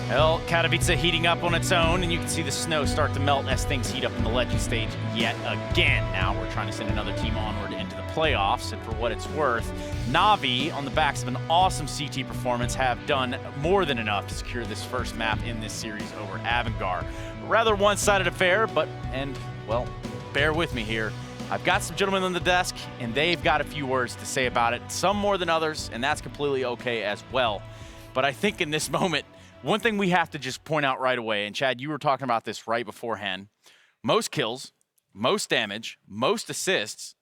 Well, Katowice heating up on its own, and you can see the snow start to melt as things heat up in the legend stage yet again. Now we're trying to send another team onward into the playoffs, and for what it's worth, NaVi, on the backs of an awesome CT performance, have done more than enough to secure this first map in this series over AVANGAR. A rather one-sided affair, well, bear with me here. I've got some gentlemen on the desk, and they've got a few words to say about it, some more than others, and that's completely okay as well. But I think in this moment, one thing we have to just point out right away, and Chad, you were talking about this right beforehand, most kills, most damage, most assists,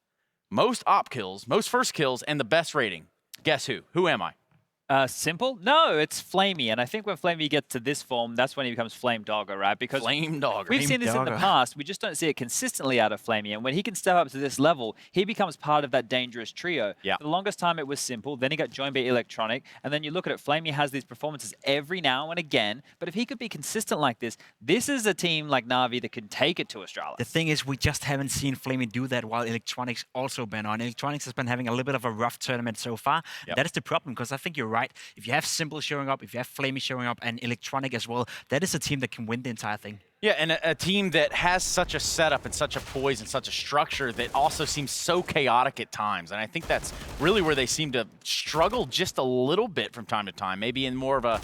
most op kills, most first kills, and the best rating. Guess who? Who am I? Simple? No, it's Flamey. And I think when Flamey gets to this form, that's when he becomes Flame Dogger, right? Because Flame Dogger. We've seen this in the past. We just don't see it consistently out of Flamey. And when he can step up to this level, he becomes part of that dangerous trio. Yeah. For the longest time, it was Simple. Then he got joined by Electronic. And then you look at it, Flamey has these performances every now and again. But if he could be consistent like this is a team like NaVi that can take it to Australia. The thing is, we just haven't seen Flamey do that while Electronics also been on. Electronics has been having a little bit of a rough tournament so far. Yep. That is the problem, because I think you're right. If you have Simple showing up, if you have Flamey showing up, and Electronic as well, that is a team that can win the entire thing. Yeah, and a team that has such a setup and such a poise and such a structure that also seems so chaotic at times. And I think that's really where they seem to struggle just a little bit from time to time, maybe in more of a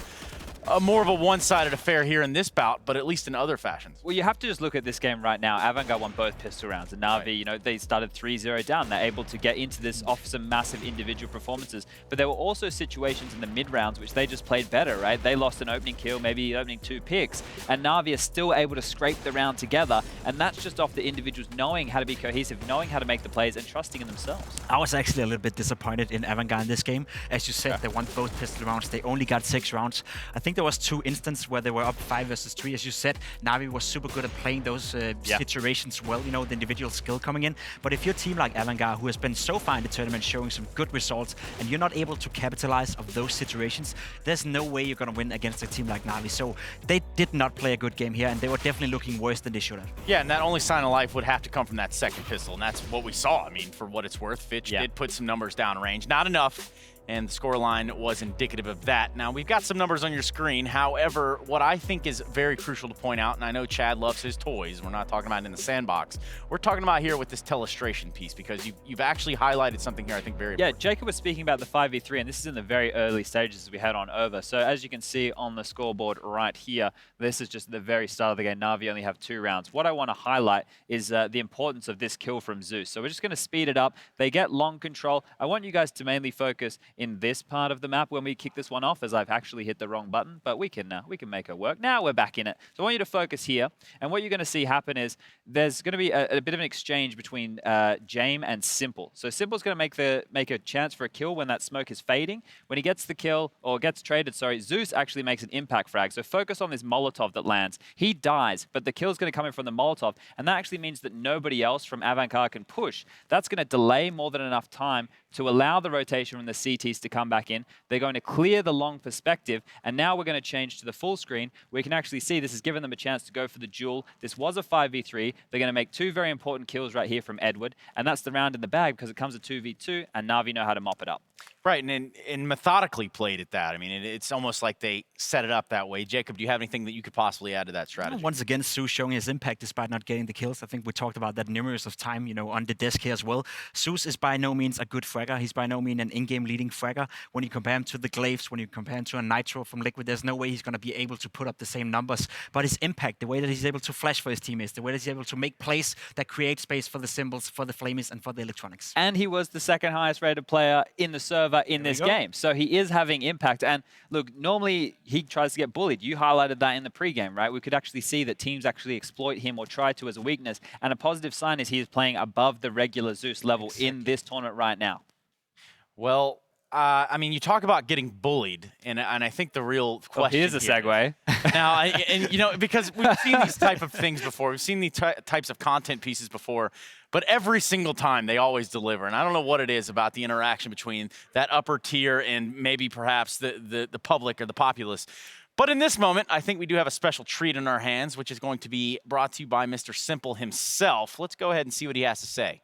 one-sided affair here in this bout, but at least in other fashions. Well, you have to just look at this game right now. AVANGAR won both pistol rounds, and NaVi, you know, they started 3-0 down. They're able to get into this off some massive individual performances, but there were also situations in the mid-rounds which they just played better, right? They lost an opening kill, maybe opening 2 picks, and NaVi are still able to scrape the round together, and that's just off the individuals knowing how to be cohesive, knowing how to make the plays, and trusting in themselves. I was actually a little bit disappointed in AVANGAR in this game. As you said, they won both pistol rounds. They only got 6 rounds. I think there was 2 instances where they were up 5 versus 3. As you said, NaVi was super good at playing those situations well, you know, the individual skill coming in. But if you're a team like AVANGAR, who has been so far in the tournament showing some good results, and you're not able to capitalize of those situations, there's no way you're going to win against a team like NaVi. So they did not play a good game here, and they were definitely looking worse than they should have. Yeah, and that only sign of life would have to come from that second pistol, and that's what we saw. I mean, for what it's worth, Fitch did put some numbers down range. Not enough, and the scoreline was indicative of that. Now, we've got some numbers on your screen. However, what I think is very crucial to point out, and I know Chad loves his toys, we're not talking about it in the sandbox, we're talking about here with this telestration piece, because you've actually highlighted something here I think very important. Jacob was speaking about the 5v3, and this is in the very early stages as we head on over. So as you can see on the scoreboard right here, this is just the very start of the game. NaVi only have 2 rounds. What I want to highlight is the importance of this kill from Zeus. So we're just going to speed it up. They get long control. I want you guys to mainly focus in this part of the map when we kick this one off, as I've actually hit the wrong button, but we can make it work. Now we're back in it. So I want you to focus here, and what you're going to see happen is there's going to be a bit of an exchange between Jame and Simple. So Simple's going to make a chance for a kill when that smoke is fading. When he gets the kill, or gets traded, sorry, Zeus actually makes an impact frag. So focus on this Molotov that lands. He dies, but the kill's going to come in from the Molotov, and that actually means that nobody else from AVANGAR can push. That's going to delay more than enough time to allow the rotation from the CTs to come back in. They're going to clear the long perspective, and now we're going to change to the full screen. We can actually see this has given them a chance to go for the duel. This was a 5v3. They're going to make 2 very important kills right here from Edward, and that's the round in the bag because it comes to 2v2, and NaVi know how to mop it up. Right, and methodically played at that. I mean, it's almost like they set it up that way. Jacob, do you have anything that you could possibly add to that strategy? Once again, Zeus showing his impact despite not getting the kills. I think we talked about that numerous of time, you know, on the desk here as well. Zeus is by no means a good fragger. He's by no means an in-game leading fragger. When you compare him to the Glaives, when you compare him to a Nitro from Liquid, there's no way he's going to be able to put up the same numbers. But his impact, the way that he's able to flash for his teammates, the way that he's able to make plays that create space for the Symbols, for the Flamies, and for the Electronics. And he was the 2nd highest rated player in the server in this game. So he is having impact. And look, normally he tries to get bullied. You highlighted that in the pregame, right? We could actually see that teams actually exploit him or try to as a weakness. And a positive sign is he is playing above the regular Zeus level in this tournament right now. Well, I mean, you talk about getting bullied, and I think the real question here's a segue. Now, you know, because we've seen these type of things before. We've seen these types of content pieces before, but every single time they always deliver. And I don't know what it is about the interaction between that upper tier and maybe perhaps the public or the populace. But in this moment, I think we do have a special treat in our hands, which is going to be brought to you by Mr. Simple himself. Let's go ahead and see what he has to say.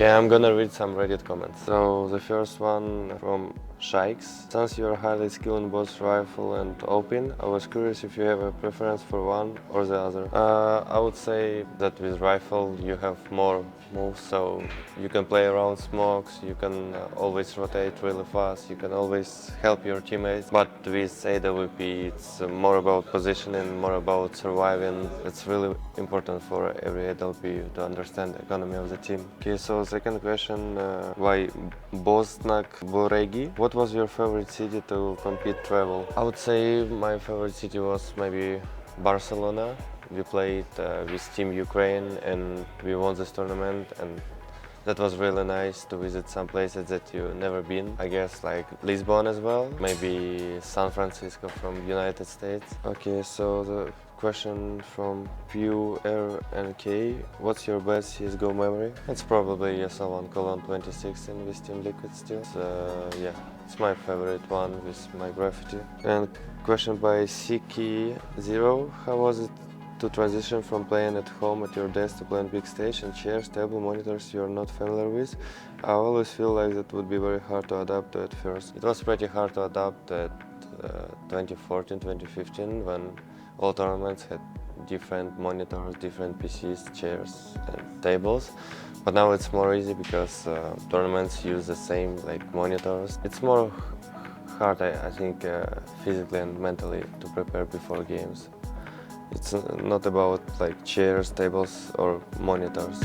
Okay, I'm gonna read some Reddit comments. So the first one from Shikes. Since you're highly skilled in both rifle and open, I was curious if you have a preference for one or the other. I would say that with rifle you have more moves, so you can play around smokes, you can always rotate really fast, you can always help your teammates. But with AWP it's more about positioning, more about surviving. It's really important for every AWP to understand the economy of the team. Okay, so second question, why Bosnak Boregi? What was your favorite city to compete travel? I would say my favorite city was maybe Barcelona. We played with Team Ukraine and we won this tournament, and that was really nice to visit some places that you've never been. I guess like Lisbon as well, maybe San Francisco from United States. Okay, so the question from PureNK. What's your best CSGO memory? It's probably SL1 Colon 2016 with Team Liquid still. Yeah, it's my favorite one with my graffiti. And question by Siki0. How was it to transition from playing at home at your desk to playing big stage and chairs, table, monitors you're not familiar with? I always feel like that would be very hard to adapt to at first. It was pretty hard to adapt at 2014, 2015 when all tournaments had different monitors, different PCs, chairs and tables. But now it's more easy because tournaments use the same like monitors. It's more hard, I think, physically and mentally to prepare before games. It's not about like chairs, tables or monitors.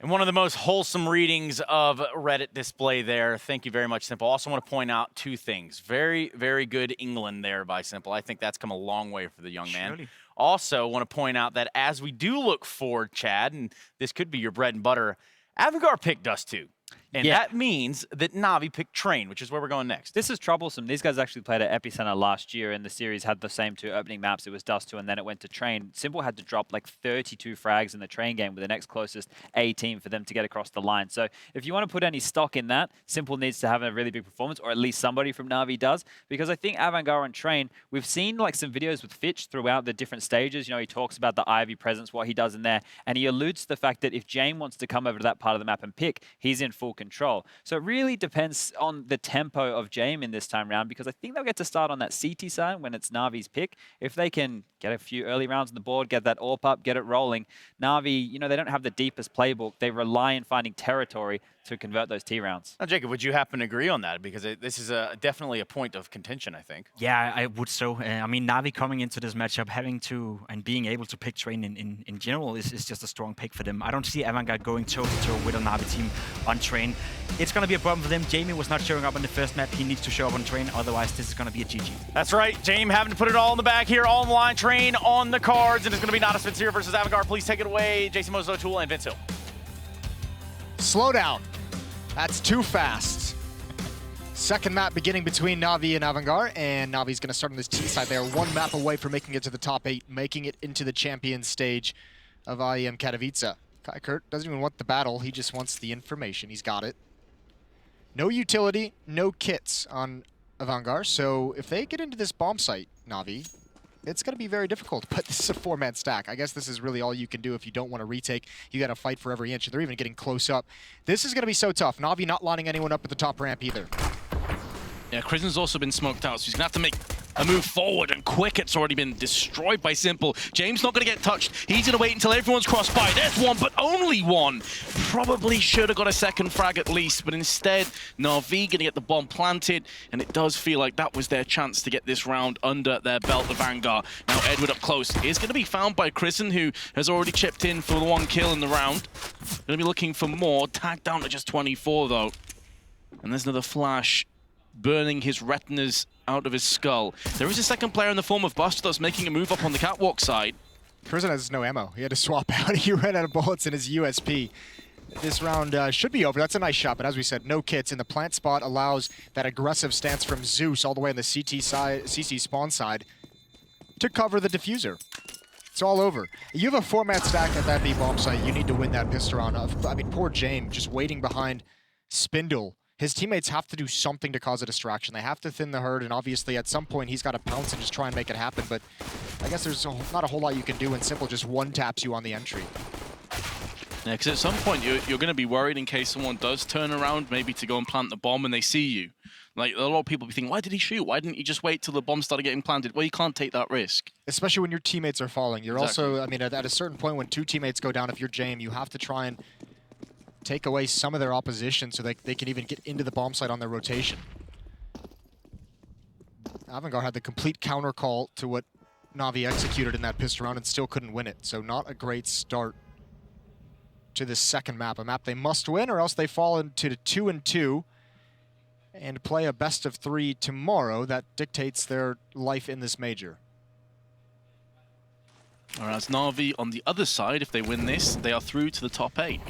And one of the most wholesome readings of Reddit display there. Thank you very much, Simple. Also want to point out two things. Very, very good England there by Simple. I think that's come a long way for the young man. Surely. Also want to point out that as we do look forward, Chad, and this could be your bread and butter, AVANGAR picked Dust 2. And that means that NaVi picked Train, which is where we're going next. This is troublesome. These guys actually played at Epicenter last year, and the series had the same two opening maps. It was Dust 2, and then it went to Train. Simple had to drop like 32 frags in the Train game with the next closest A team for them to get across the line. So if you want to put any stock in that, Simple needs to have a really big performance, or at least somebody from NaVi does, because I think AVANGAR and Train, we've seen like some videos with Fitch throughout the different stages. You know, he talks about the Ivy presence, what he does in there, and he alludes to the fact that if Jane wants to come over to that part of the map and pick, he's in full control. So it really depends on the tempo of Jame in this time round, because I think they'll get to start on that CT side when it's Navi's pick. If they can get a few early rounds on the board, get that AWP up, get it rolling, Navi, you know, they don't have the deepest playbook. They rely on finding territory to convert those T rounds. Now, Jacob, would you happen to agree on that? Because this is definitely a point of contention, I think. Yeah, I would so. I mean, Navi coming into this matchup, having to and being able to pick Train in general is just a strong pick for them. I don't see AVANGAR going toe-to-toe with a Navi team on Train. It's going to be a problem for them. Jamie was not showing up on the first map. He needs to show up on Train, otherwise this is going to be a GG. That's right. Jamie having to put it all in the bag here, all on the line. Train on the cards, and it's going to be Nada Spencer versus AVANGAR. Please take it away, Jason Mozo O'Toole and Vince Hill. Slow down. That's too fast. Second map beginning between Navi and AVANGAR, and Navi's going to start on this T side. They are one map away from making it to the top 8, making it into the champion stage of IEM Katowice. Kai Kurt doesn't even want the battle, he just wants the information. He's got it. No utility, no kits on AVANGAR, so if they get into this bomb site, Navi, it's going to be very difficult, but this is a 4-man stack. I guess this is really all you can do if you don't want to retake. You got to fight for every inch. They're even getting close up. This is going to be so tough. Navi not lining anyone up at the top ramp either. Yeah, Krisen's also been smoked out, so he's going to have to make a move forward, and quick. It's already been destroyed by Simple. James not going to get touched. He's going to wait until everyone's crossed by. There's one, but only one. Probably should have got a second frag at least, but instead, NaVi going to get the bomb planted, and it does feel like that was their chance to get this round under their belt, the Vanguard. Now Edward up close is going to be found by Krisen, who has already chipped in for the 1 kill in the round. Going to be looking for more. Tagged down to just 24, though. And there's another flash, burning his retinas out of his skull. There is a second player in the form of Buster that's making a move up on the catwalk side. Krisen has no ammo. He had to swap out. He ran out of bullets in his USP. This round should be over. That's a nice shot, but as we said, no kits. And the plant spot allows that aggressive stance from Zeus all the way on the CT side, CC spawn side to cover the diffuser. It's all over. You have a 4-man stack at that B bomb site. You need to win that pistol round. I mean, poor James just waiting behind Spindle his teammates have to do something to cause a distraction. They have to thin the herd, and obviously at some point he's got to pounce and just try and make it happen, but I guess there's not a whole lot you can do when Simple just one-taps you on the entry. Yeah, because at some point you're going to be worried in case someone does turn around, maybe to go and plant the bomb, and they see you. Like, a lot of people be thinking, why did he shoot? Why didn't he just wait till the bomb started getting planted? Well, you can't take that risk. Especially when your teammates are falling. You're Exactly. also, I mean, at a certain point when two teammates go down, if you're Jame, you have to try and take away some of their opposition so they can even get into the bomb site on their rotation. AVANGAR had the complete counter call to what NaVi executed in that pistol round and still couldn't win it. So not a great start to this second map. A map they must win or else they fall into the 2-2 and play a best of 3 tomorrow. That dictates their life in this major. Whereas NaVi on the other side, if they win this, they are through to the top 8.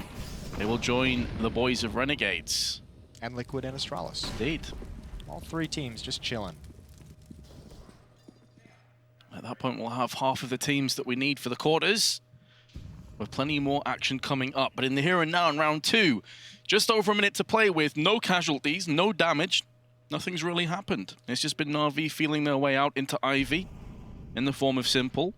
They will join the boys of Renegades. And Liquid and Astralis. Indeed. All 3 teams just chilling. At that point, we'll have half of the teams that we need for the quarters, with plenty more action coming up. But in the here and now in round 2, just over a minute to play with, no casualties, no damage. Nothing's really happened. It's just been NaVi feeling their way out into Ivy in the form of Simple.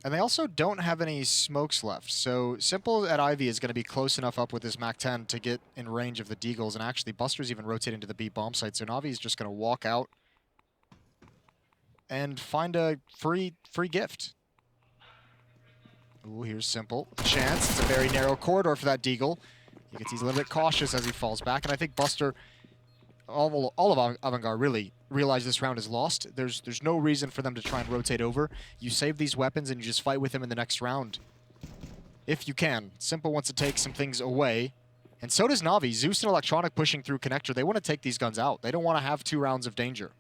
And they also don't have any smokes left. So Simple at Ivy is going to be close enough up with his Mac-10 to get in range of the Deagles. And actually, Buster's even rotating to the B bomb site. So NaVi is just going to walk out and find a free gift. Ooh, here's Simple. Chance. It's a very narrow corridor for that Deagle. He's a little bit cautious as he falls back. And I think Buster, all of AVANGAR really realize this round is lost. There's no reason for them to try and rotate over. You save these weapons and you just fight with them in the next round. If you can. Simple wants to take some things away. And so does NaVi. Zeus and Electronic pushing through Connector. They want to take these guns out. They don't want to have 2 rounds of danger.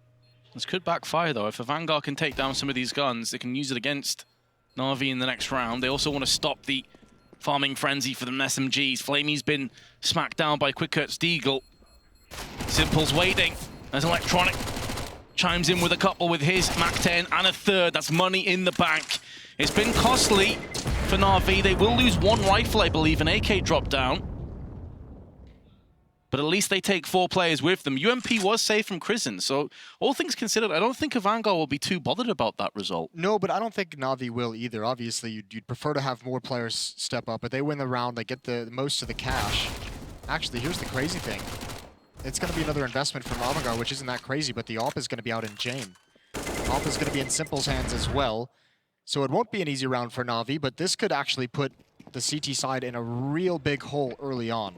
This could backfire, though. If AVANGAR can take down some of these guns, they can use it against NaVi in the next round. They also want to stop the farming frenzy for the SMGs. Flamey's been smacked down by Quickkurt's Deagle. Simple's waiting as Electronic chimes in with a couple with his Mac-10 and a third. That's money in the bank. It's been costly for NaVi. They will lose 1 rifle, I believe, an AK drop down. But at least they take 4 players with them. UMP was saved from Crizzen, so all things considered, I don't think AVANGAR will be too bothered about that result. No, but I don't think NaVi will either. Obviously, you'd prefer to have more players step up, but they win the round, they get the most of the cash. Actually, here's the crazy thing. It's going to be another investment from AVANGAR, which isn't that crazy, but the AWP is going to be out in Jame. AWP is going to be in Simple's hands as well. So it won't be an easy round for NaVi, but this could actually put the CT side in a real big hole early on.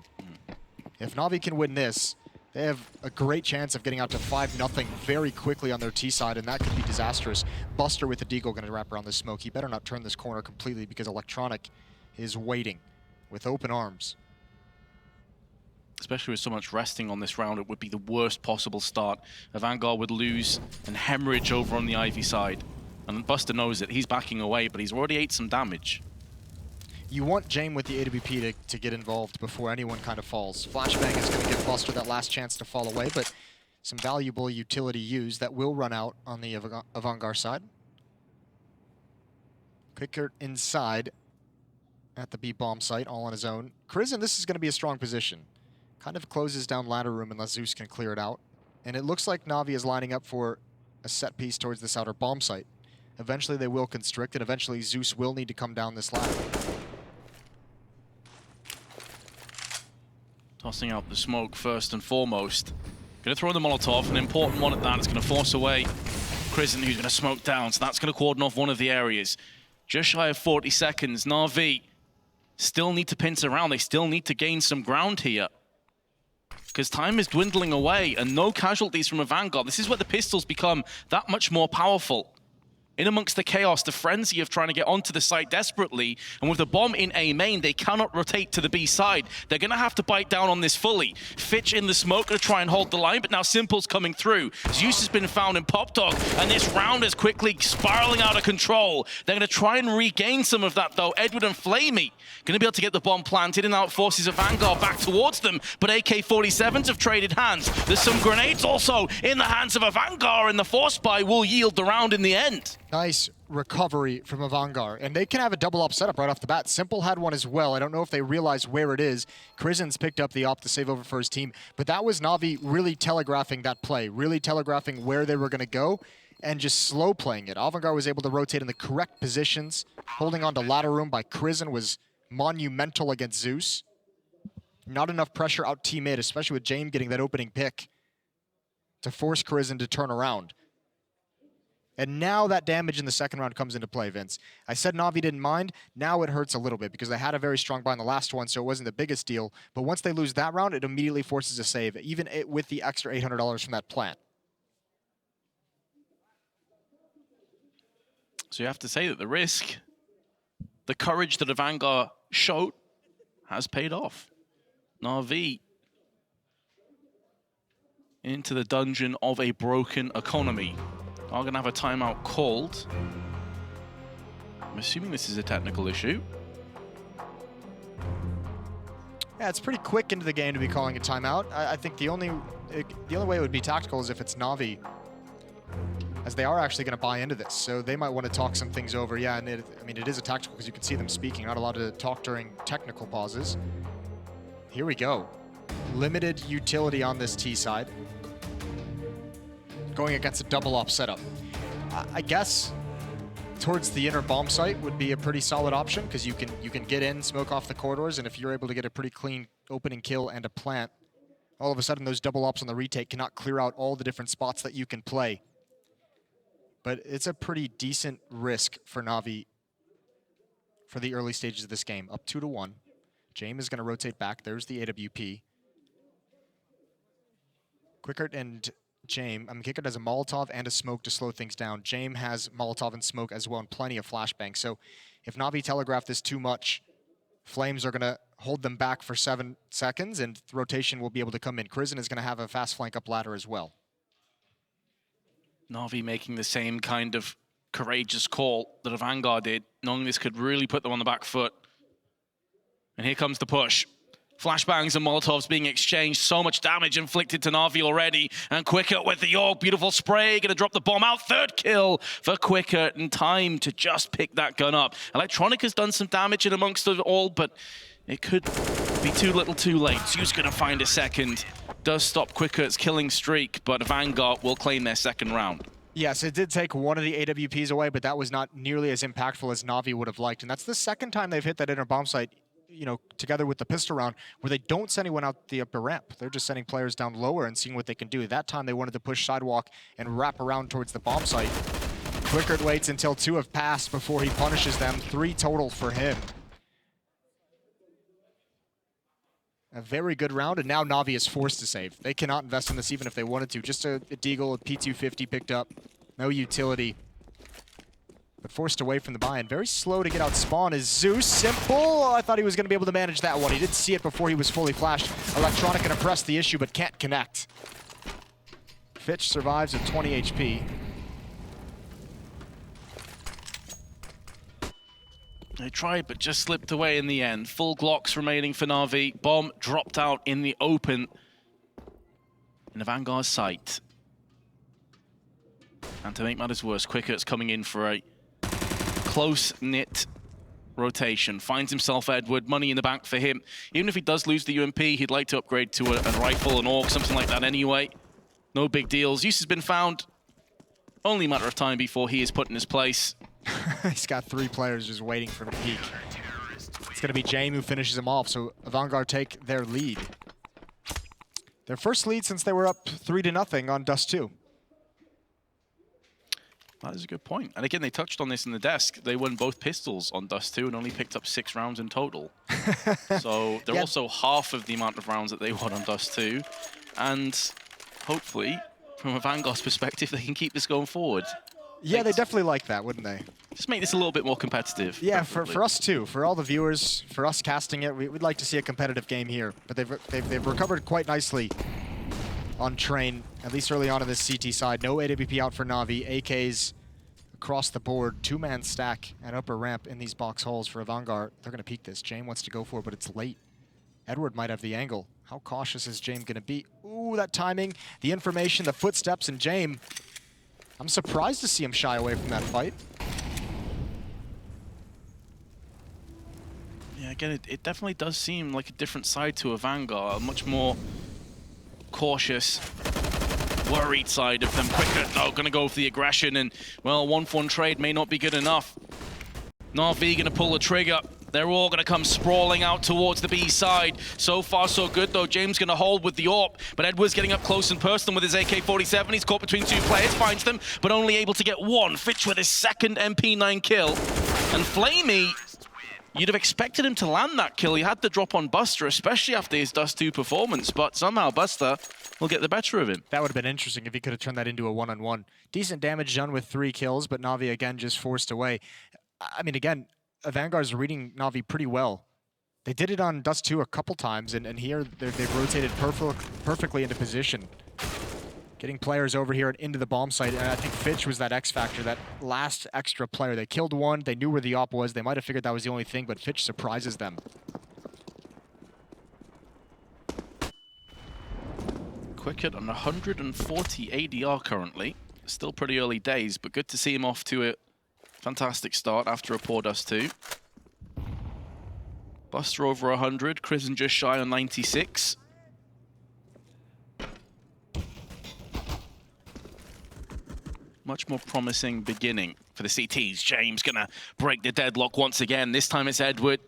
If NaVi can win this, they have a great chance of getting out to 5-0 very quickly on their T side, and that could be disastrous. Buster with the Deagle going to wrap around the smoke. He better not turn this corner completely because Electronic is waiting with open arms. Especially with so much resting on this round, it would be the worst possible start. AVANGAR would lose and hemorrhage over on the Ivy side. And Buster knows it. He's backing away, but he's already ate some damage. You want Jame with the AWP to get involved before anyone kind of falls. Flashbang is going to give Buster that last chance to fall away, but some valuable utility used that will run out on the AVANGAR side. Quickurt inside at the B bomb site, all on his own. Crizzen, this is going to be a strong position. Kind of closes down ladder room unless Zeus can clear it out. And it looks like NaVi is lining up for a set piece towards this outer bomb site. Eventually they will constrict, and eventually Zeus will need to come down this ladder. Tossing out the smoke first and foremost. Going to throw in the Molotov, an important one at that. It's going to force away Crizzen, who's going to smoke down. So that's going to cordon off one of the areas. Just shy of 40 seconds. NaVi still need to pinch around. They still need to gain some ground here, because time is dwindling away and no casualties from AVANGAR. This is where the pistols become that much more powerful. In amongst the chaos, the frenzy of trying to get onto the site desperately, and with the bomb in A main, they cannot rotate to the B side. They're going to have to bite down on this fully. Fitch in the smoke to try and hold the line, but now Simple's coming through. Zeus has been found in Pop Dog, and this round is quickly spiraling out of control. They're going to try and regain some of that, though. Edward and Flamey going to be able to get the bomb planted, and now it forces AVANGAR back towards them, but AK-47s have traded hands. There's some grenades also in the hands of AVANGAR, and the force buy will yield the round in the end. Nice recovery from AVANGAR. And they can have a double op setup right off the bat. Simple had one as well. I don't know if they realize where it is. Krizen's picked up the op to save over for his team. But that was NaVi really telegraphing that play, really telegraphing where they were going to go and just slow playing it. AVANGAR was able to rotate in the correct positions. Holding on to ladder room by Krizen was monumental against Zeus. Not enough pressure out teammate, especially with James getting that opening pick to force Krizen to turn around. And now that damage in the second round comes into play, Vince. I said NaVi didn't mind. Now it hurts a little bit because they had a very strong buy in the last one, so it wasn't the biggest deal. But once they lose that round, it immediately forces a save, even with the extra $800 from that plant. So you have to say that the risk, the courage that AVANGAR showed has paid off. NaVi into the dungeon of a broken economy. Are going to have a timeout called. I'm assuming this is a technical issue. Yeah, it's pretty quick into the game to be calling a timeout. I think the only way it would be tactical is if it's NaVi, as they are actually going to buy into this. So they might want to talk some things over. Yeah, and I mean, it is a tactical because you can see them speaking. Not allowed to talk during technical pauses. Here we go. Limited utility on this T side. Going against a double op setup. I guess towards the inner bomb site would be a pretty solid option because you can get in, smoke off the corridors, and if you're able to get a pretty clean opening kill and a plant, all of a sudden those double ops on the retake cannot clear out all the different spots that you can play. But it's a pretty decent risk for NaVi for the early stages of this game. Up 2-1. James is going to rotate back. There's the AWP. Quickert and James, Quickert has a Molotov and a smoke to slow things down. James has Molotov and smoke as well and plenty of flashbang. So if NaVi telegraph this too much, Flames are going to hold them back for 7 seconds and rotation will be able to come in. Krizen is going to have a fast flank up ladder as well. NaVi making the same kind of courageous call that AVANGAR did, knowing this could really put them on the back foot. And here comes the push. Flashbangs and Molotovs being exchanged. So much damage inflicted to NaVi already. And Quickert with the York. Beautiful spray. Gonna drop the bomb out. Third kill for Quickert. And time to just pick that gun up. Electronic has done some damage in amongst it all, but it could be too little too late. Zeus gonna find a second. Does stop Quickert's killing streak, but AVANGAR will claim their second round. Yes, it did take one of the AWPs away, but that was not nearly as impactful as NaVi would have liked. And that's the second time they've hit that inner bomb site, you know, together with the pistol round, where they don't send anyone out the upper ramp. They're just sending players down lower and seeing what they can do. That time they wanted to push sidewalk and wrap around towards the bomb site. Quickert waits until 2 have passed before he punishes them. 3 total for him. A very good round, and now NaVi is forced to save. They cannot invest in this even if they wanted to. Just a Deagle, a P250 picked up. No utility. But forced away from the buy, and very slow to get out spawn is Zeus. Simple! I thought he was going to be able to manage that one. He didn't see it before he was fully flashed. Electronic gonna press the issue, but can't connect. Fitch survives at 20 HP. They tried, but just slipped away in the end. Full Glocks remaining for NaVi. Bomb dropped out in the open in AVANGAR's sight. And to make matters worse, Quickert's coming in for a close-knit rotation. Finds himself Edward, money in the bank for him. Even if he does lose the UMP, he'd like to upgrade to a rifle, an AUG, something like that anyway. No big deals. Zeus has been found. Only a matter of time before he is put in his place. He's got 3 players just waiting for him to peek. It's going to be James who finishes him off, so AVANGAR take their lead. Their first lead since they were up 3-0 on Dust 2. That is a good point. And again, they touched on this in the desk. They won both pistols on Dust 2 and only picked up 6 rounds in total. So they're also half of the amount of rounds that they won on Dust 2. And hopefully, from AVANGAR's perspective, they can keep this going forward. Yeah, they definitely like that, wouldn't they? Just make this a little bit more competitive. Yeah, for us too. For all the viewers, for us casting it, we'd like to see a competitive game here. But they've recovered quite nicely on Train, at least early on this CT side. No AWP out for NaVi. AKs across the board. 2-man stack at upper ramp in these box holes for AVANGAR. They're going to peek this. James wants to go for it, but it's late. Edward might have the angle. How cautious is James going to be? Ooh, that timing, the information, the footsteps, and James. I'm surprised to see him shy away from that fight. Yeah, again, it definitely does seem like a different side to AVANGAR, a much more cautious, worried side of them. Quicker, though, going to go for the aggression, and, well, 1-for-1 trade may not be good enough. NaVi going to pull the trigger. They're all going to come sprawling out towards the B side. So far, so good, though. James going to hold with the AWP, but Edward's getting up close and personal with his AK-47. He's caught between two players, finds them, but only able to get one. Fitch with his second MP9 kill. And Flamey, you'd have expected him to land that kill. He had the drop on Buster, especially after his Dust 2 performance, but somehow Buster will get the better of him. That would have been interesting if he could have turned that into a one-on-one. Decent damage done with 3 kills, but NaVi again just forced away. I mean, again, AVANGAR's reading NaVi pretty well. They did it on Dust 2 a couple times, and here they've rotated perfectly into position. Getting players over here and into the bomb site, and I think Fitch was that X factor, that last extra player. They killed one, they knew where the op was, they might have figured that was the only thing, but Fitch surprises them. Quick on 140 ADR currently. Still pretty early days, but good to see him off to a fantastic start after a poor Dust 2. Buster over 100, Krisen just shy on 96. Much more promising beginning for the CTs. James gonna break the deadlock once again. This time it's Edward.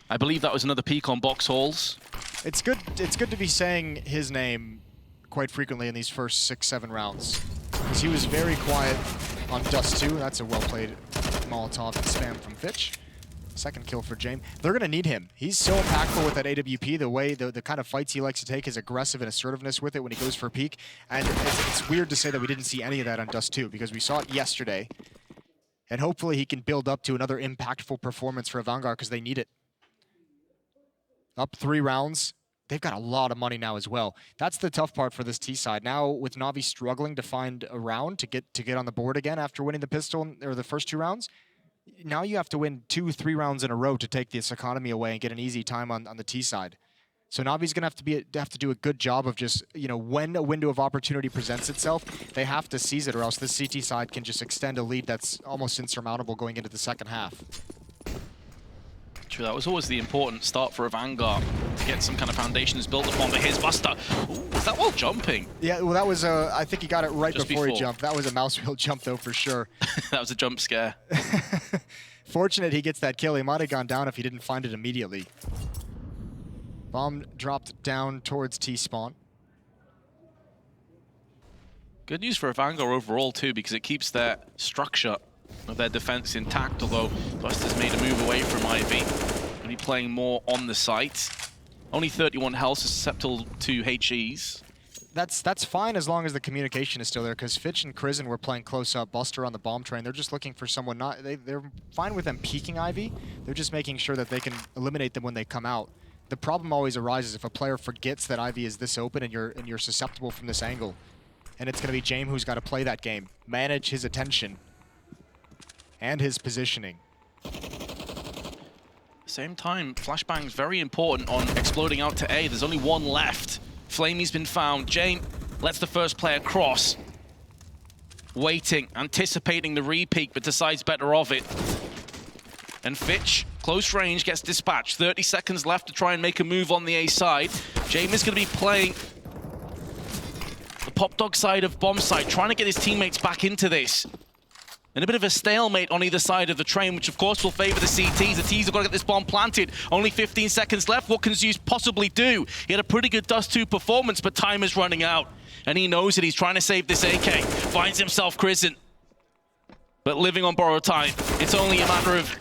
I believe that was another peek on box halls. It's good to be saying his name quite frequently in these first 6-7 rounds, because he was very quiet on Dust 2. That's a well-played Molotov and spam from Fitch. Second kill for James. They're going to need him. He's so impactful with that AWP, the way, the kind of fights he likes to take, his aggressive and assertiveness with it when he goes for a peek. And it's weird to say that we didn't see any of that on Dust 2, because we saw it yesterday. And hopefully he can build up to another impactful performance for AVANGAR, because they need it. Up 3 rounds. They've got a lot of money now as well. That's the tough part for this T side. Now, with NaVi struggling to find a round to get on the board again after winning the pistol, or the first 2 rounds, now you have to win 2-3 rounds in a row to take this economy away and get an easy time on the T side. So NaVi's gonna have to do a good job of just, you know, when a window of opportunity presents itself, they have to seize it, or else this CT side can just extend a lead that's almost insurmountable going into the second half. True, that was always the important start for AVANGAR, to get some kind of foundations built upon. But here's Buster. Ooh, was that while jumping? Yeah, well, that was I think he got it right Just before he jumped. That was a mouse wheel jump, though, for sure. That was a jump scare. Fortunate he gets that kill. He might have gone down if he didn't find it immediately. Bomb dropped down towards T-spawn. Good news for AVANGAR overall, too, because it keeps their structure of their defense intact, although Buster's made a move away from Ivy. Going to be playing more on the site. Only 31 health, susceptible to HEs. That's fine as long as the communication is still there, because Fitch and Krisen were playing close up. Buster on the bomb train. They're just looking for someone not... They're fine with them peeking Ivy. They're just making sure that they can eliminate them when they come out. The problem always arises if a player forgets that Ivy is this open and you're susceptible from this angle. And it's going to be James who's got to play that game. Manage his attention. And his positioning. Same time, flashbang's very important on exploding out to A. There's only one left. Flamey's been found. Jane lets the first player cross. Waiting, anticipating the re-peek, but decides better of it. And Fitch, close range, gets dispatched. 30 seconds left to try and make a move on the A side. Jane is going to be playing the pop dog side of bomb side, trying to get his teammates back into this. And a bit of a stalemate on either side of the train, which of course will favor the CTs. The T's have got to get this bomb planted. Only 15 seconds left. What can Zeus possibly do? He had a pretty good Dust 2 performance, but time is running out. And he knows it. He's trying to save this AK. Finds himself Krisen. But living on borrowed time. It's only a matter of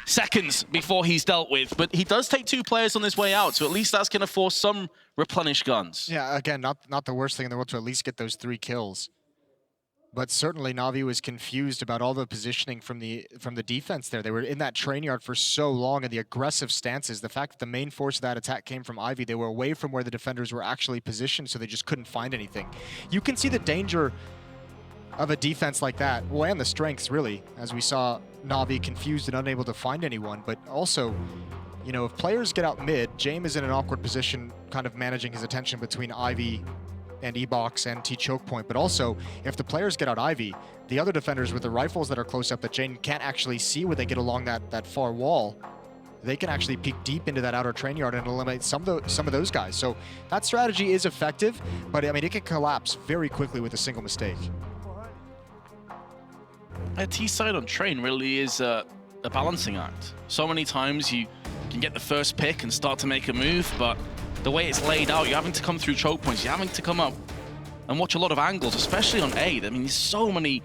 seconds before he's dealt with. But he does take 2 players on his way out, so at least that's going to force some replenished guns. Yeah, again, not the worst thing in the world to at least get those 3 kills. But certainly NaVi was confused about all the positioning from the defense there. They were in that train yard for so long, and the aggressive stances, the fact that the main force of that attack came from Ivy, they were away from where the defenders were actually positioned, so they just couldn't find anything. You can see the danger of a defense like that, well, and the strengths, really, as we saw NaVi confused and unable to find anyone. But also, you know, if players get out mid, James is in an awkward position kind of managing his attention between Ivy and E-Box and T-Choke Point, but also if the players get out Ivy, the other defenders with the rifles that are close up that Jane can't actually see when they get along that far wall, they can actually peek deep into that outer train yard and eliminate some of those guys. So that strategy is effective, but I mean, it can collapse very quickly with a single mistake. A T-side on train really is a balancing act. So many times you can get the first pick and start to make a move, but the way it's laid out, you're having to come through choke points, you're having to come up and watch a lot of angles, especially on A. I mean, there's so many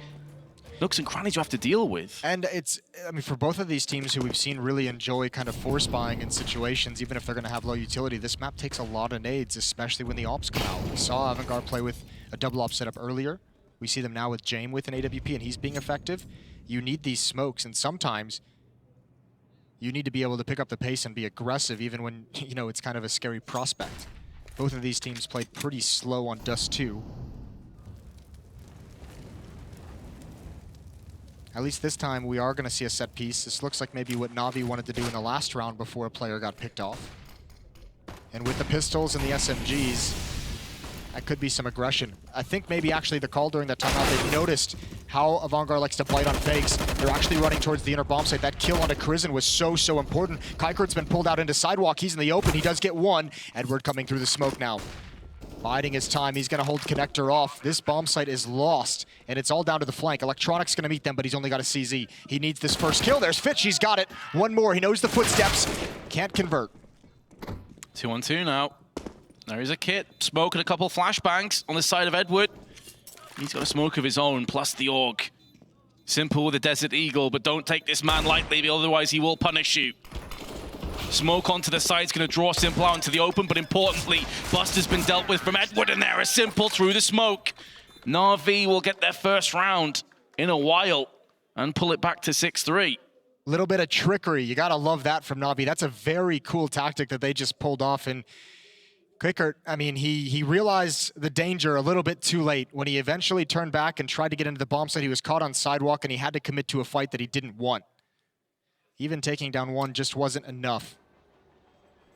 nooks and crannies you have to deal with. And it's, I mean, for both of these teams who we've seen really enjoy kind of force buying in situations, even if they're going to have low utility, this map takes a lot of nades, especially when the ops come out. We saw AVANGAR play with a double op setup earlier. We see them now with Jame with an AWP, and he's being effective. You need these smokes, and sometimes you need to be able to pick up the pace and be aggressive, even when, you know, it's kind of a scary prospect. Both of these teams played pretty slow on Dust 2. At least this time, we are going to see a set piece. This looks like maybe what NaVi wanted to do in the last round before a player got picked off. And with the pistols and the SMGs, that could be some aggression. I think maybe actually the call during that timeout, they noticed how AVANGAR likes to bite on fakes. They're actually running towards the inner bomb site. That kill onto Krizen was so important. Kuikert's been pulled out into sidewalk. He's in the open. He does get one. Edward coming through the smoke now. Biding his time. He's going to hold connector off. This bomb site is lost, and it's all down to the flank. Electronic's going to meet them, but he's only got a CZ. He needs this first kill. There's Fitch. He's got it. One more. He knows the footsteps. Can't convert. 2-on-2 now. There is a kit. Smoke and a couple flashbangs on the side of Edward. He's got a smoke of his own, plus the AUG. Simple with a Desert Eagle, but don't take this man lightly, otherwise he will punish you. Smoke onto the side is going to draw Simple out into the open, but importantly, Bust has been dealt with from Edward, and there is Simple through the smoke. NaVi will get their first round in a while and pull it back to 6-3. Little bit of trickery. You got to love that from NaVi. That's a very cool tactic that they just pulled off, and Kuikert, I mean, he realized the danger a little bit too late. When he eventually turned back and tried to get into the bomb site, he was caught on sidewalk and he had to commit to a fight that he didn't want. Even taking down one just wasn't enough.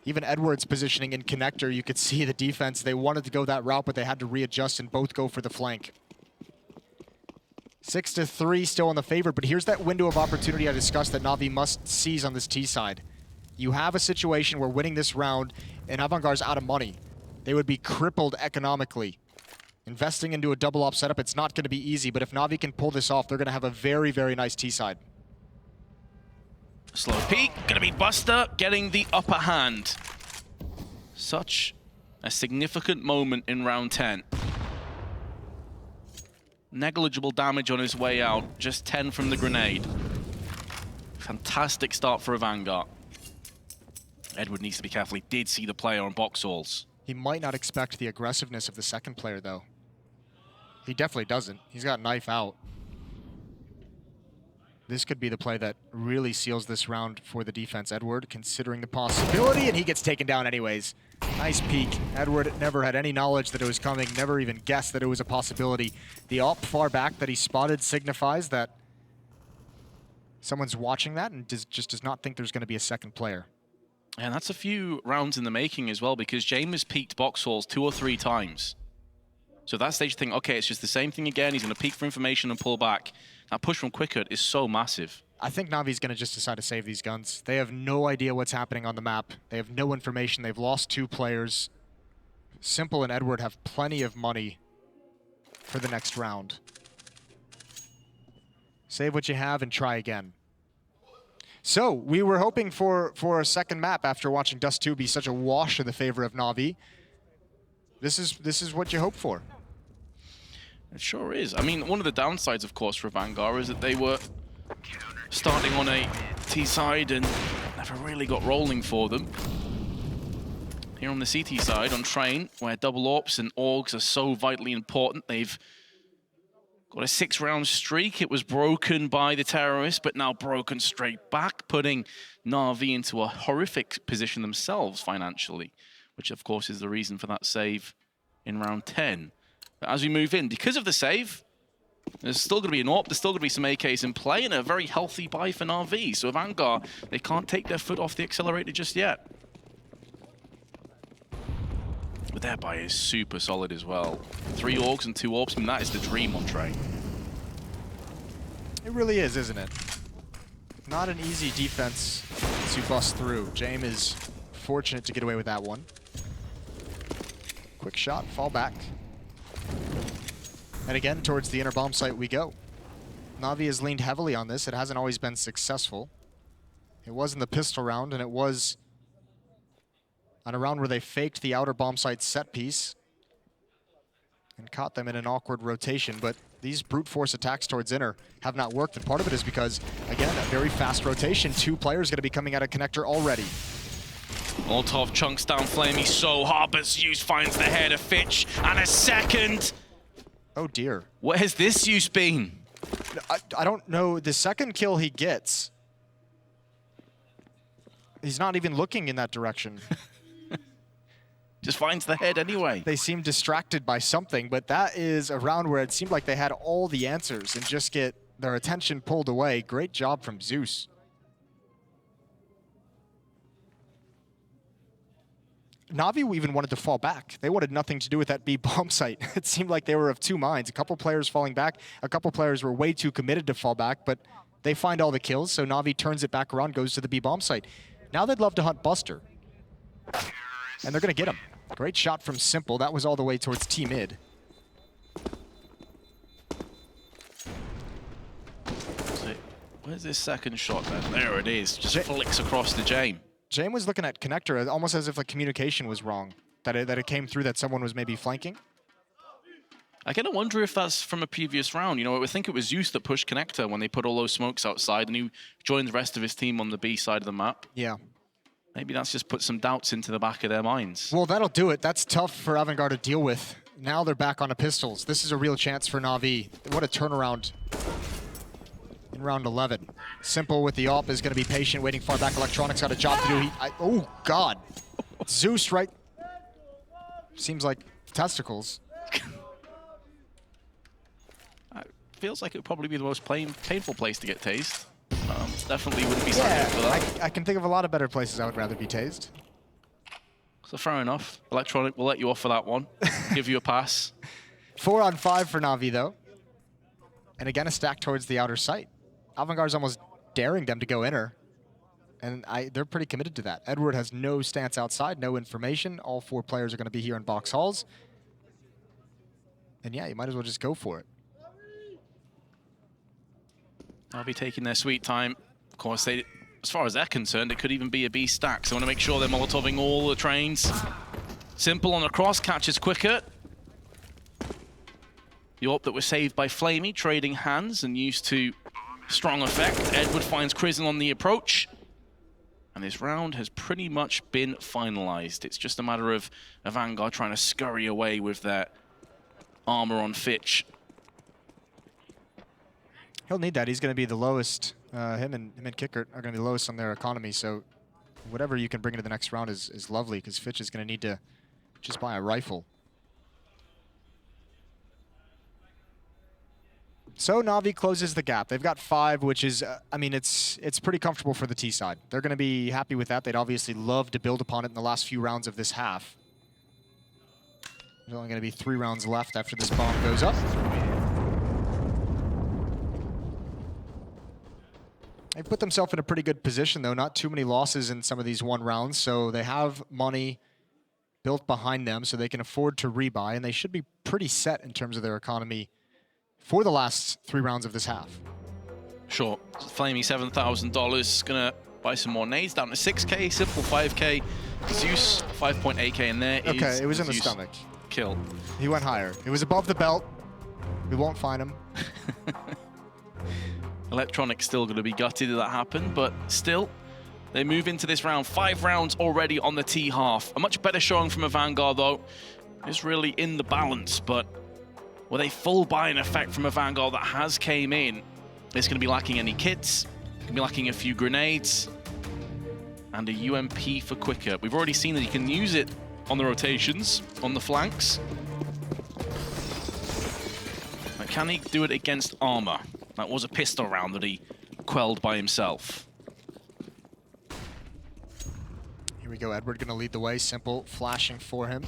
Even Edward's positioning in connector, you could see the defense. They wanted to go that route, but they had to readjust and both go for the flank. 6-3 still in the favor, but here's that window of opportunity I discussed that NaVi must seize on this T side. You have a situation where winning this round and AVANGAR's out of money. They would be crippled economically. Investing into a double op setup, it's not going to be easy, but if NaVi can pull this off, they're going to have a very, very nice T side. Slow peek, gonna be Buster getting the upper hand. Such a significant moment in round 10. Negligible damage on his way out, just 10 from the grenade. Fantastic start for AVANGAR. Edward needs to be careful. He did see the player on box walls. He might not expect the aggressiveness of the second player, though. He definitely doesn't. He's got knife out. This could be the play that really seals this round for the defense. Edward considering the possibility, and he gets taken down anyways. Nice peek. Edward never had any knowledge that it was coming, never even guessed that it was a possibility. The op far back that he spotted signifies that someone's watching that and just does not think there's going to be a second player. And that's a few rounds in the making as well, because James has peeked box walls 2 or 3 times. So at that stage you think, okay, it's just the same thing again. He's going to peek for information and pull back. That push from Kuikert is so massive. I think NaVi's going to just decide to save these guns. They have no idea what's happening on the map. They have no information. They've lost 2 players. Simple and Edward have plenty of money for the next round. Save what you have and try again. So, we were hoping for a second map after watching Dust 2 be such a wash in the favor of NaVi. This is what you hope for. It sure is. I mean, one of the downsides, of course, for AVANGAR is that they were starting on a T side and never really got rolling for them. Here on the CT side, on train, where double ops and AUGs are so vitally important, they've got a 6-round streak. It was broken by the terrorists, but now broken straight back, putting NaVi into a horrific position themselves financially, which of course is the reason for that save in round 10. But as we move in, because of the save, there's still going to be an AWP, there's still going to be some AKs in play, and a very healthy buy for NaVi. So AVANGAR, they can't take their foot off the accelerator just yet. But their buy is super solid as well. 3 Orcs and 2 Orbs, I mean, that is the dream on Trey. It really is, isn't it? Not an easy defense to bust through. James is fortunate to get away with that one. Quick shot, fall back. And again, towards the inner bomb site we go. NaVi has leaned heavily on this. It hasn't always been successful. It was in the pistol round, and it was on a round where they faked the outer bomb site set piece and caught them in an awkward rotation. But these brute force attacks towards inner have not worked, and part of it is because, again, a very fast rotation. 2 players going to be coming out of connector already. Molotov chunks down Flamey so hard, but Zeus finds the head of Fitch, and a second. Oh dear. Where has this Zeus been? I don't know. The second kill he gets, he's not even looking in that direction. Just finds the head anyway. They seem distracted by something, but that is a round where it seemed like they had all the answers and just get their attention pulled away. Great job from Zeus. NaVi even wanted to fall back. They wanted nothing to do with that B bomb site. It seemed like they were of 2 minds. A couple players falling back, a couple players were way too committed to fall back, but they find all the kills, so NaVi turns it back around, goes to the B bomb site. Now they'd love to hunt Buster. And they're gonna get him. Great shot from Simple. That was all the way towards T mid. Where's this second shot then? There it is. Just flicks across the James. James was looking at connector almost as if the communication was wrong. That it came through that someone was maybe flanking. I kind of wonder if that's from a previous round. You know, I think it was Zeus that pushed connector when they put all those smokes outside and he joined the rest of his team on the B side of the map. Yeah. Maybe that's just put some doubts into the back of their minds. Well, that'll do it. That's tough for AVANGAR to deal with. Now they're back on the pistols. This is a real chance for NaVi. What a turnaround in round 11. Simple with the AWP is going to be patient, waiting far back. Electronics got a job to do. Oh, God. Zeus right... Seems like testicles. Feels like it would probably be the most painful place to get tased. Definitely wouldn't be signed for that. I can think of a lot of better places I would rather be tased. So fair enough. Electronic will let you off for that one. Give you a pass. 4 on 5 for NaVi, though. And again, a stack towards the outer site. AVANGAR's almost daring them to go inner. And they're pretty committed to that. Edward has no stance outside, no information. All 4 players are going to be here in box halls. And yeah, you might as well just go for it. They'll be taking their sweet time. Of course, they, as far as they're concerned, it could even be a B stack. So I want to make sure they're Molotoving all the trains. Simple on the cross, catches quicker. The AWP that was saved by Flamey, trading hands and used to strong effect. Edward finds Krisen on the approach. And this round has pretty much been finalized. It's just a matter of AVANGAR trying to scurry away with their armor on Fitch. He'll need that. He's going to be the lowest. Him and Kickert are going to be the lowest on their economy. So whatever you can bring into the next round is lovely, because Fitch is going to need to just buy a rifle. So NaVi closes the gap. They've got 5, which is, I mean, it's pretty comfortable for the T side. They're going to be happy with that. They'd obviously love to build upon it in the last few rounds of this half. There's only going to be 3 rounds left after this bomb goes up. They've put themselves in a pretty good position, though. Not too many losses in some of these 1 rounds, so they have money built behind them, so they can afford to rebuy, and they should be pretty set in terms of their economy for the last 3 rounds of this half. Sure. Flamey $7,000. Gonna buy some more nades down to 6K. Simple 5K. Zeus 5.8K, and there is Okay, it was in the Zeus stomach. Kill. He went higher. It was above the belt. We won't find him. Electronic's still going to be gutted that that happened, but still, they move into this round. 5 rounds already on the T half. A much better showing from AVANGAR, though. It's really in the balance, but with a full buy-in effect from AVANGAR that has came in, it's going to be lacking any kits, going to be lacking a few grenades, and a UMP for quicker. We've already seen that you can use it on the rotations, on the flanks. But can he do it against armor? That was a pistol round that he quelled by himself. Here we go, Edward gonna lead the way. Simple flashing for him.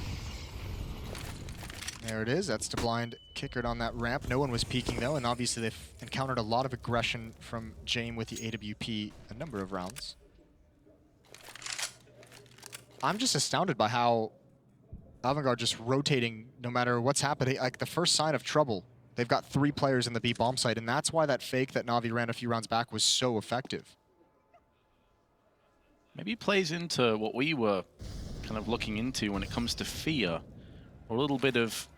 There it is. That's to blind Kickert on that ramp. No one was peeking though, and obviously they've encountered a lot of aggression from Jame with the AWP a number of rounds. I'm just astounded by how AVANGAR just rotating no matter what's happening. Like the first sign of trouble, they've got 3 players in the B bomb site, and that's why that fake that NaVi ran a few rounds back was so effective. Maybe plays into what we were kind of looking into when it comes to fear, or a little bit of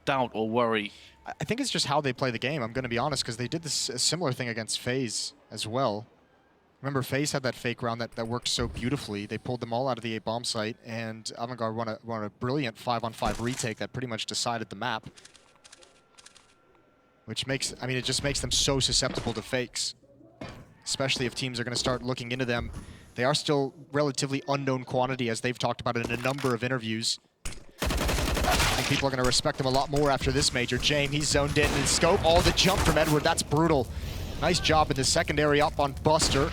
doubt or worry. I think it's just how they play the game, I'm going to be honest, because they did this a similar thing against FaZe as well. Remember, FaZe had that fake round that worked so beautifully. They pulled them all out of the A bomb site, and AVANGAR won a brilliant 5-on-5 retake that pretty much decided the map. Which makes, I mean, it just makes them so susceptible to fakes. Especially if teams are going to start looking into them. They are still relatively unknown quantity, as they've talked about it in a number of interviews. I think people are going to respect them a lot more after this major. Jame, he's zoned in and scope. Oh, the jump from Edward, that's brutal. Nice job in the secondary up on Buster.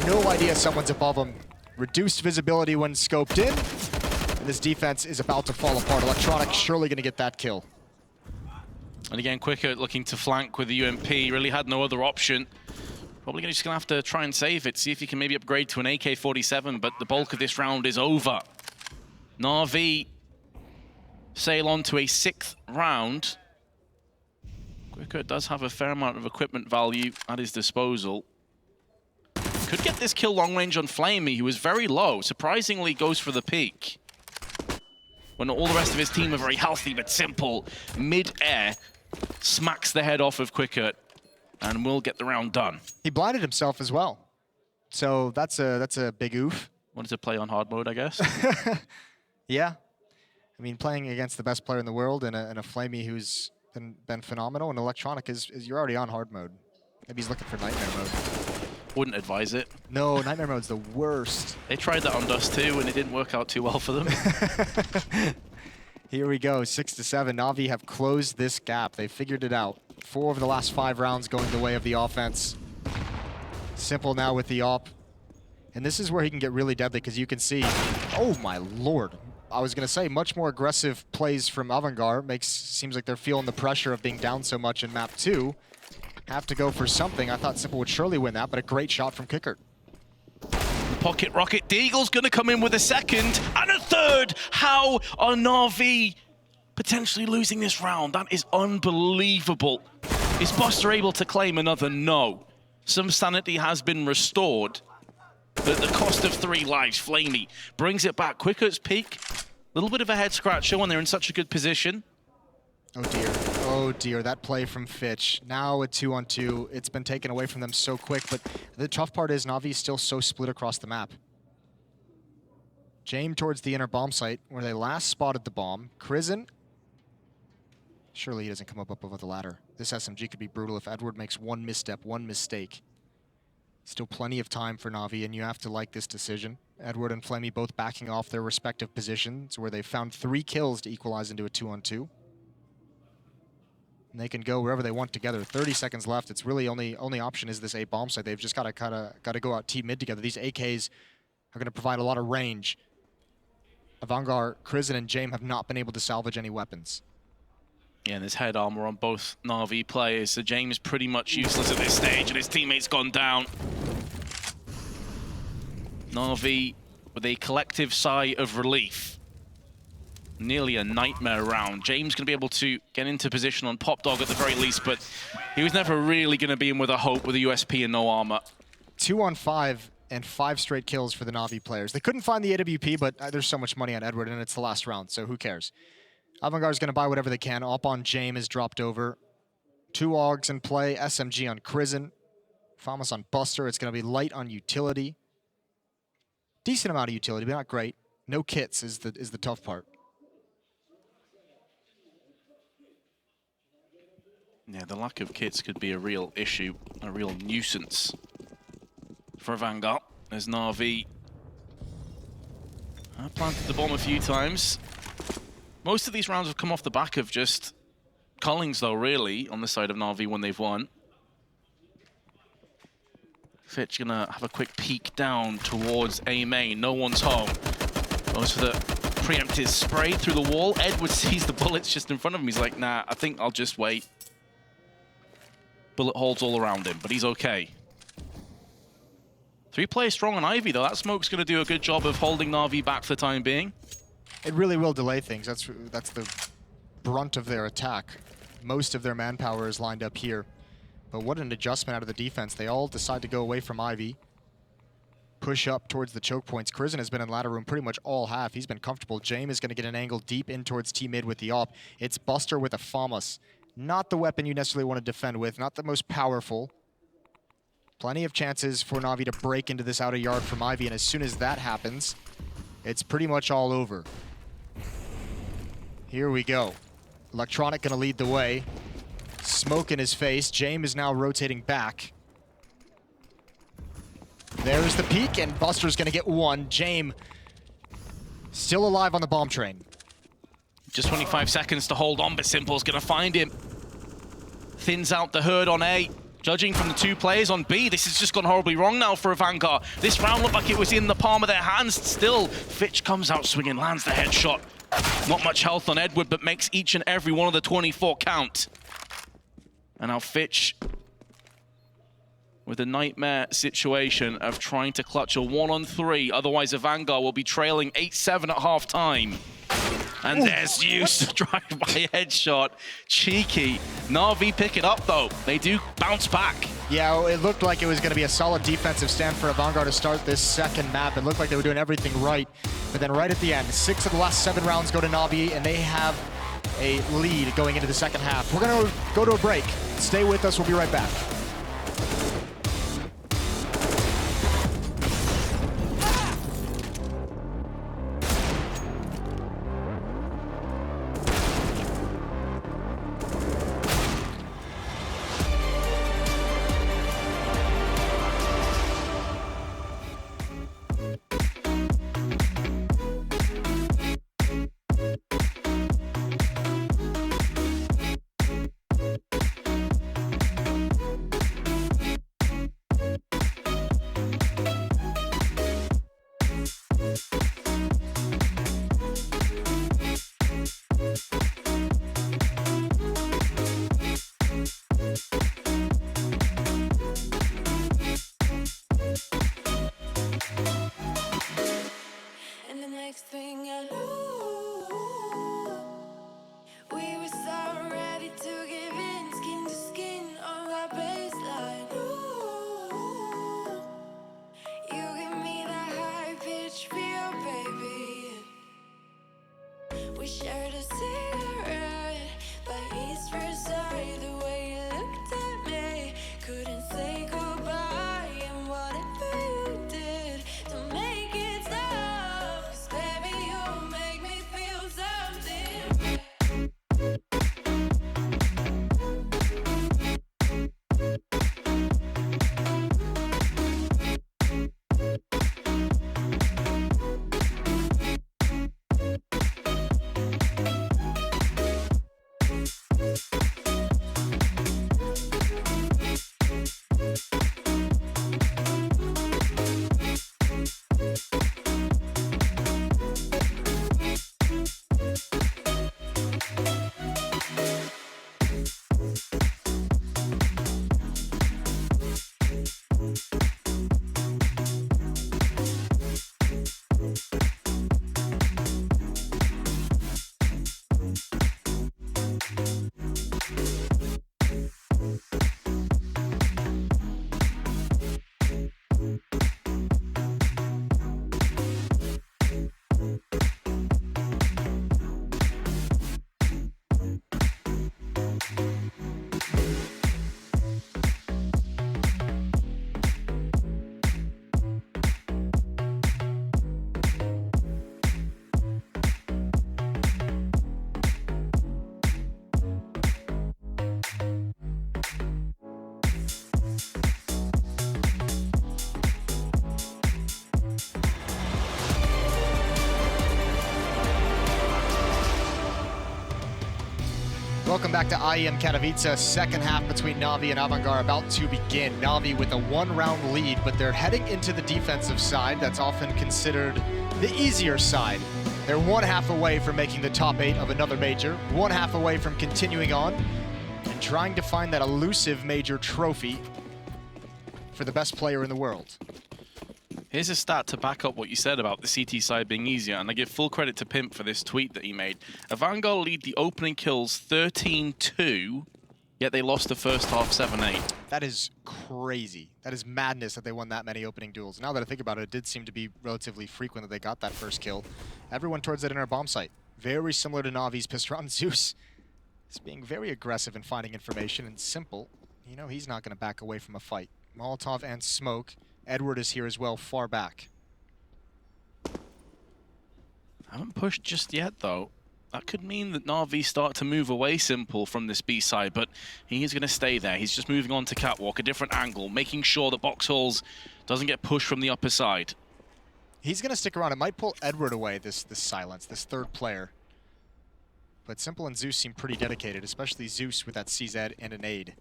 No idea someone's above him. Reduced visibility when scoped in. And this defense is about to fall apart. Electronic surely going to get that kill. And again, Quicker looking to flank with the UMP. Really had no other option. Probably just going to have to try and save it. See if he can maybe upgrade to an AK-47. But the bulk of this round is over. NaVi sail on to a 6th round. Quicker does have a fair amount of equipment value at his disposal. Could get this kill long range on Flamey, who is very low. Surprisingly goes for the peak. When all the rest of his team are very healthy but simple, mid-air smacks the head off of Quicker and will get the round done. He blinded himself as well. So that's a big oof. Wanted to play on hard mode, I guess. Yeah. I mean, playing against the best player in the world and a Flamey who's been phenomenal, and Electronic is you're already on hard mode. Maybe he's looking for Nightmare mode. Wouldn't advise it. No, Nightmare mode's the worst. They tried that on Dust too, and it didn't work out too well for them. Here we go, 6-7. NaVi have closed this gap. They figured it out. 4 of the last 5 rounds going the way of the offense. Simple now with the op. And this is where he can get really deadly, because you can see, oh my lord. I was going to say, much more aggressive plays from AVANGAR. Seems like they're feeling the pressure of being down so much in map 2. Have to go for something. I thought Simple would surely win that, but a great shot from Kickert. Pocket Rocket Deagle's going to come in with a 2nd and a 3rd. How are NaVi potentially losing this round? That is unbelievable. Is Buster able to claim another? No. Some sanity has been restored. But at the cost of 3 lives, Flamey brings it back. Quicker's peak. A little bit of a head scratcher when they're in such a good position. Oh dear. Oh dear, that play from Fitch. Now a 2-on-2. It's been taken away from them so quick, but the tough part is NaVi is still so split across the map. Jame towards the inner bomb site, where they last spotted the bomb. Krizen. Surely he doesn't come up above the ladder. This SMG could be brutal if Edward makes one misstep, one mistake. Still plenty of time for NaVi, and you have to like this decision. Edward and Flamey both backing off their respective positions, where they found 3 kills to equalize into a 2-on-2. And they can go wherever they want together. 30 seconds left. It's really only option is this A bomb site. They've just got to go out team mid together. These AKs are going to provide a lot of range. AVANGAR, Krizen, and Jame have not been able to salvage any weapons. Yeah, and there's head armor on both NaVi players, so Jame is pretty much useless at this stage, and his teammate's gone down. NaVi with a collective sigh of relief. Nearly a nightmare round. James going to be able to get into position on Pop Dog at the very least, but he was never really going to be in with a hope with a USP and no armor. 2-on-5 and 5 straight kills for the NaVi players. They couldn't find the AWP, but there's so much money on Edward, and it's the last round, so who cares? AVANGAR is going to buy whatever they can. Op on Jame is dropped over. 2 AUGs in play. SMG on Krizen. Famas on Buster. It's going to be light on utility. Decent amount of utility, but not great. No kits is the tough part. Yeah, the lack of kits could be a real issue, a real nuisance for AVANGAR, as NaVi planted the bomb a few times. Most of these rounds have come off the back of just Collings, though, really, on the side of NaVi when they've won. Fitch gonna have a quick peek down towards A main. No one's home. Goes for the preempt his spray through the wall. Edward sees the bullets just in front of him. He's like, nah, I think I'll just wait. Bullet holes all around him, but he's okay. 3 players strong on Ivy, though. That smoke's going to do a good job of holding NaVi back for the time being. It really will delay things. That's the brunt of their attack. Most of their manpower is lined up here. But what an adjustment out of the defense. They all decide to go away from Ivy. Push up towards the choke points. Crizzen has been in ladder room pretty much all half. He's been comfortable. James is going to get an angle deep in towards T-mid with the op. It's Buster with a FAMAS. Not the weapon you necessarily want to defend with. Not the most powerful. Plenty of chances for NaVi to break into this outer yard from Ivy. And as soon as that happens, it's pretty much all over. Here we go. Electronic going to lead the way. Smoke in his face. James is now rotating back. There's the peek, and Buster's going to get one. James still alive on the bomb train. Just 25 seconds to hold on, but Simple's going to find him. Thins out the herd on A. Judging from the 2 players on B, this has just gone horribly wrong now for AVANGAR. This round looked like it was in the palm of their hands. Still, Fitch comes out swinging, lands the headshot. Not much health on Edward, but makes each and every one of the 24 count. And now Fitch with a nightmare situation of trying to clutch a 1-on-3. Otherwise, AVANGAR will be trailing 8-7 at half-time. And there's use to drive-by headshot. Cheeky. NaVi pick it up, though. They do bounce back. Yeah, it looked like it was going to be a solid defensive stand for AVANGAR to start this second map. It looked like they were doing everything right. But then right at the end, 6 of the last 7 rounds go to NaVi, and they have a lead going into the second half. We're going to go to a break. Stay with us. We'll be right back. Welcome back to IEM Katowice. Second half between NaVi and AVANGAR about to begin. NaVi with a 1-round lead, but they're heading into the defensive side. That's often considered the easier side They're 1/2 away from making the top 8 of another major, 1/2 away from continuing on and trying to find that elusive major trophy for the best player in the world. Here's a stat to back up what you said about the CT side being easier, and I give full credit to Pimp for this tweet that he made. AVANGAR lead the opening kills 13-2, yet they lost the first half 7-8. That is crazy. That is madness that they won that many opening duels. Now that I think about it, it did seem to be relatively frequent that they got that first kill. Everyone towards that inner bomb site. Very similar to NaVi's pistol round. Zeus is being very aggressive in finding information, and Simple, you know, he's not going to back away from a fight. Molotov and smoke. Edward is here as well, far back. Haven't pushed just yet, though. That could mean that NaVi start to move away Simple from this B side, but he is going to stay there. He's just moving on to Catwalk, a different angle, making sure that Box Halls doesn't get pushed from the upper side. He's going to stick around. It might pull Edward away, this silence, this third player. But Simple and Zeus seem pretty dedicated, especially Zeus with that CZ and a nade.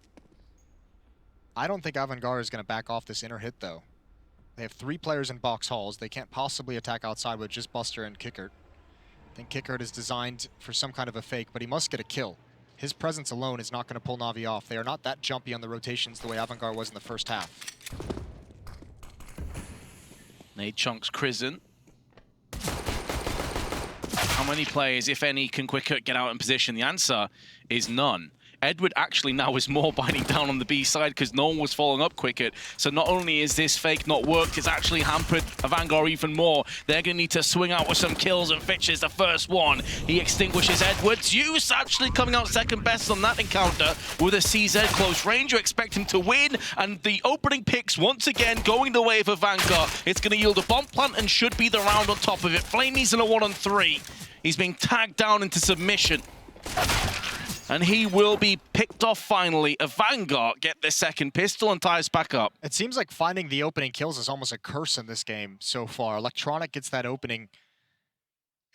I don't think AVANGAR is going to back off this inner hit, though. They have 3 players in Box Halls. They can't possibly attack outside with just Buster and Kickert. I think Kickert is designed for some kind of a fake, but he must get a kill. His presence alone is not going to pull NaVi off. They are not that jumpy on the rotations the way AVANGAR was in the first half. Nade chunks Krisen. How many players, if any, can quicker get out in position? The answer is none. Edward actually now is more biting down on the B side because no one was following up quicker. So not only is this fake not worked, it's actually hampered AVANGAR even more. They're going to need to swing out with some kills, and Fitch is the first one. He extinguishes Edward. Zeus actually coming out second best on that encounter with a CZ close range. You expect him to win, and the opening picks once again going the way of AVANGAR. It's going to yield a bomb plant and should be the round on top of it. Flamey's in a 1-on-3. He's being tagged down into submission. And he will be picked off finally. AVANGAR get their second pistol and ties back up. It seems like finding the opening kills is almost a curse in this game so far. Electronic gets that opening,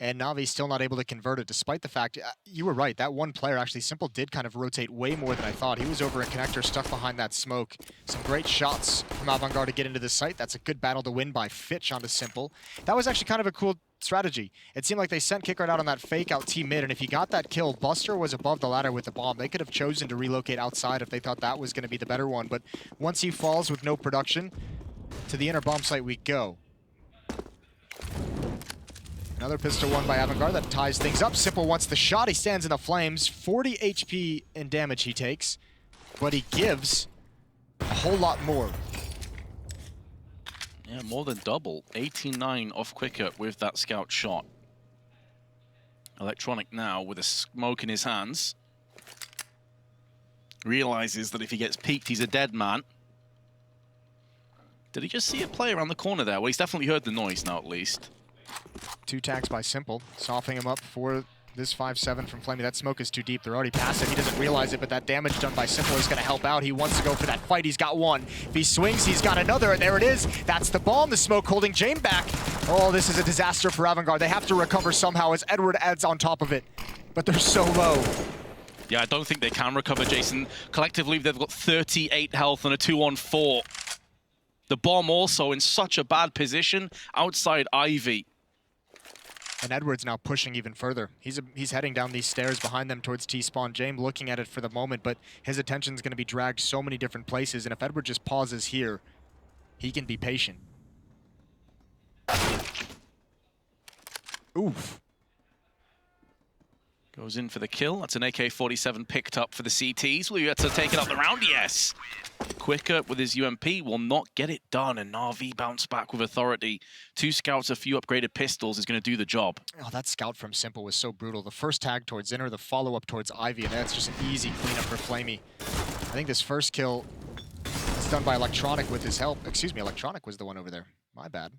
and NaVi's still not able to convert it, despite the fact, you were right, that one player actually, Simple did kind of rotate way more than I thought. He was over in connector, stuck behind that smoke. Some great shots from AVANGAR to get into the site. That's a good battle to win by Fitch onto Simple. That was actually kind of a cool strategy. It seemed like they sent Kickert out on that fake out T-mid, and if he got that kill, Buster was above the ladder with the bomb. They could have chosen to relocate outside if they thought that was going to be the better one, but once he falls with no production, to the inner bomb site we go. Another pistol won by AVANGAR that ties things up. Simple wants the shot. He stands in the flames. 40 HP in damage he takes, but he gives a whole lot more. Yeah, more than double. 89 off quicker with that scout shot. Electronic now with a smoke in his hands. Realizes that if he gets peeked, he's a dead man. Did he just see a play around the corner there? Well, he's definitely heard the noise now, at least. 2 tags by Simple, softening him up for this 5-7 from Flamey. That smoke is too deep. They're already past it. He doesn't realize it, but that damage done by Simple is going to help out. He wants to go for that fight. He's got one. If he swings, he's got another. And there it is. That's the bomb. The smoke holding Jame back. Oh, this is a disaster for AVANGAR. They have to recover somehow as Edward adds on top of it. But they're so low. Yeah, I don't think they can recover, Jason. Collectively, they've got 38 health and a 2-on-4. The bomb also in such a bad position outside Ivy. And Edward's now pushing even further. He's heading down these stairs behind them towards T-spawn. Jame looking at it for the moment, but his attention's going to be dragged so many different places, and if Edward just pauses here, he can be patient. Oof. Goes in for the kill. That's an AK-47 picked up for the CTs. Will you get to take it up the round? Yes. Quicker with his UMP will not get it done, and NaVi bounce back with authority. 2 scouts, a few upgraded pistols is going to do the job. Oh, that scout from Simple was so brutal. The first tag towards Inner, the follow-up towards Ivy, and that's just an easy cleanup for Flamey. I think this first kill is done by Electronic with his help. Excuse me, Electronic was the one over there. My bad.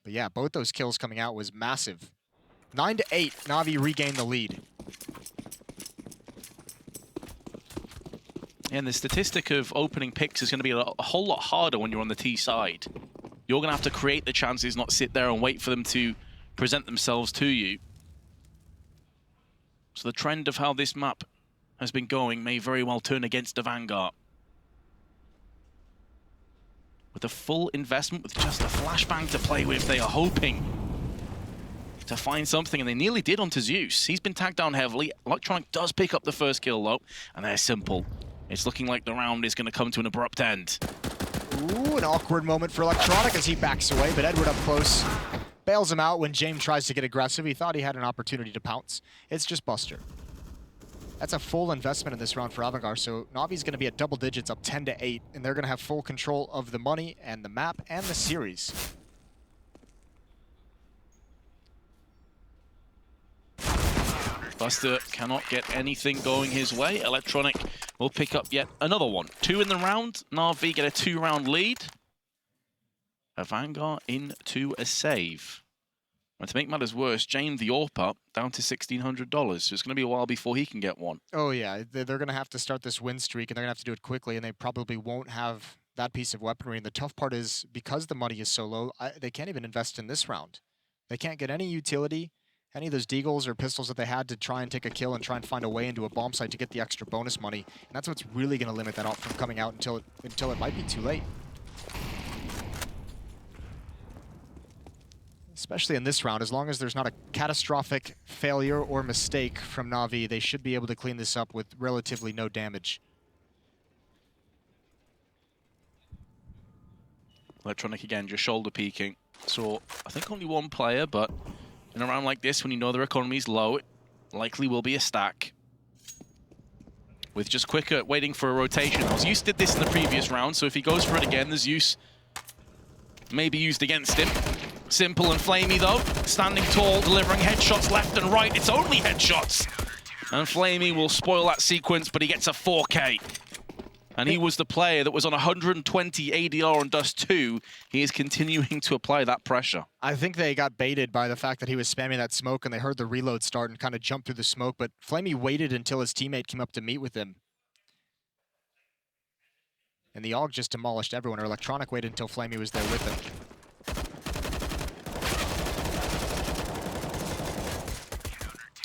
But yeah, both those kills coming out was massive. 9-8, NaVi regained the lead. And the statistic of opening picks is going to be a whole lot harder when you're on the T side. You're going to have to create the chances, not sit there and wait for them to present themselves to you. So the trend of how this map has been going may very well turn against AVANGAR. With a full investment, with just a flashbang to play with, they are hoping to find something, and they nearly did onto Zeus. He's been tagged down heavily. Electronic does pick up the first kill, though, and they're simple. It's looking like the round is going to come to an abrupt end. Ooh, an awkward moment for Electronic as he backs away, but Edward up close bails him out when James tries to get aggressive. He thought he had an opportunity to pounce. It's just Buster. That's a full investment in this round for AVANGAR, so Navi's going to be at double digits, up 10-8, and they're going to have full control of the money and the map and the series. Buster cannot get anything going his way. Electronic will pick up yet another one. 2 in the round. NaVi get a 2-round lead. AVANGAR into a save. And to make matters worse, James the AWP up down to $1,600. So it's going to be a while before he can get one. Oh yeah, they're going to have to start this win streak, and they're going to have to do it quickly, and they probably won't have that piece of weaponry. And the tough part is, because the money is so low, they can't even invest in this round. They can't get any utility, any of those deagles or pistols that they had to try and take a kill and try and find a way into a bomb site to get the extra bonus money. And that's what's really going to limit that AWP from coming out until it might be too late. Especially in this round, as long as there's not a catastrophic failure or mistake from NaVi, they should be able to clean this up with relatively no damage. Electronic again, just shoulder peeking. So I think only one player, but in a round like this, when you know their economy's low, it likely will be a stack. With just Quicker waiting for a rotation. Zeus did this in the previous round, so if he goes for it again, the Zeus may be used against him. Simple and Flamey, though, standing tall, delivering headshots left and right. It's only headshots. And Flamey will spoil that sequence, but he gets a 4K. And he was the player that was on 120 ADR on Dust 2. He is continuing to apply that pressure. I think they got baited by the fact that he was spamming that smoke, and they heard the reload start and kind of jumped through the smoke, but Flamey waited until his teammate came up to meet with him. And the AUG just demolished everyone, or Electronic waited until Flamey was there with him.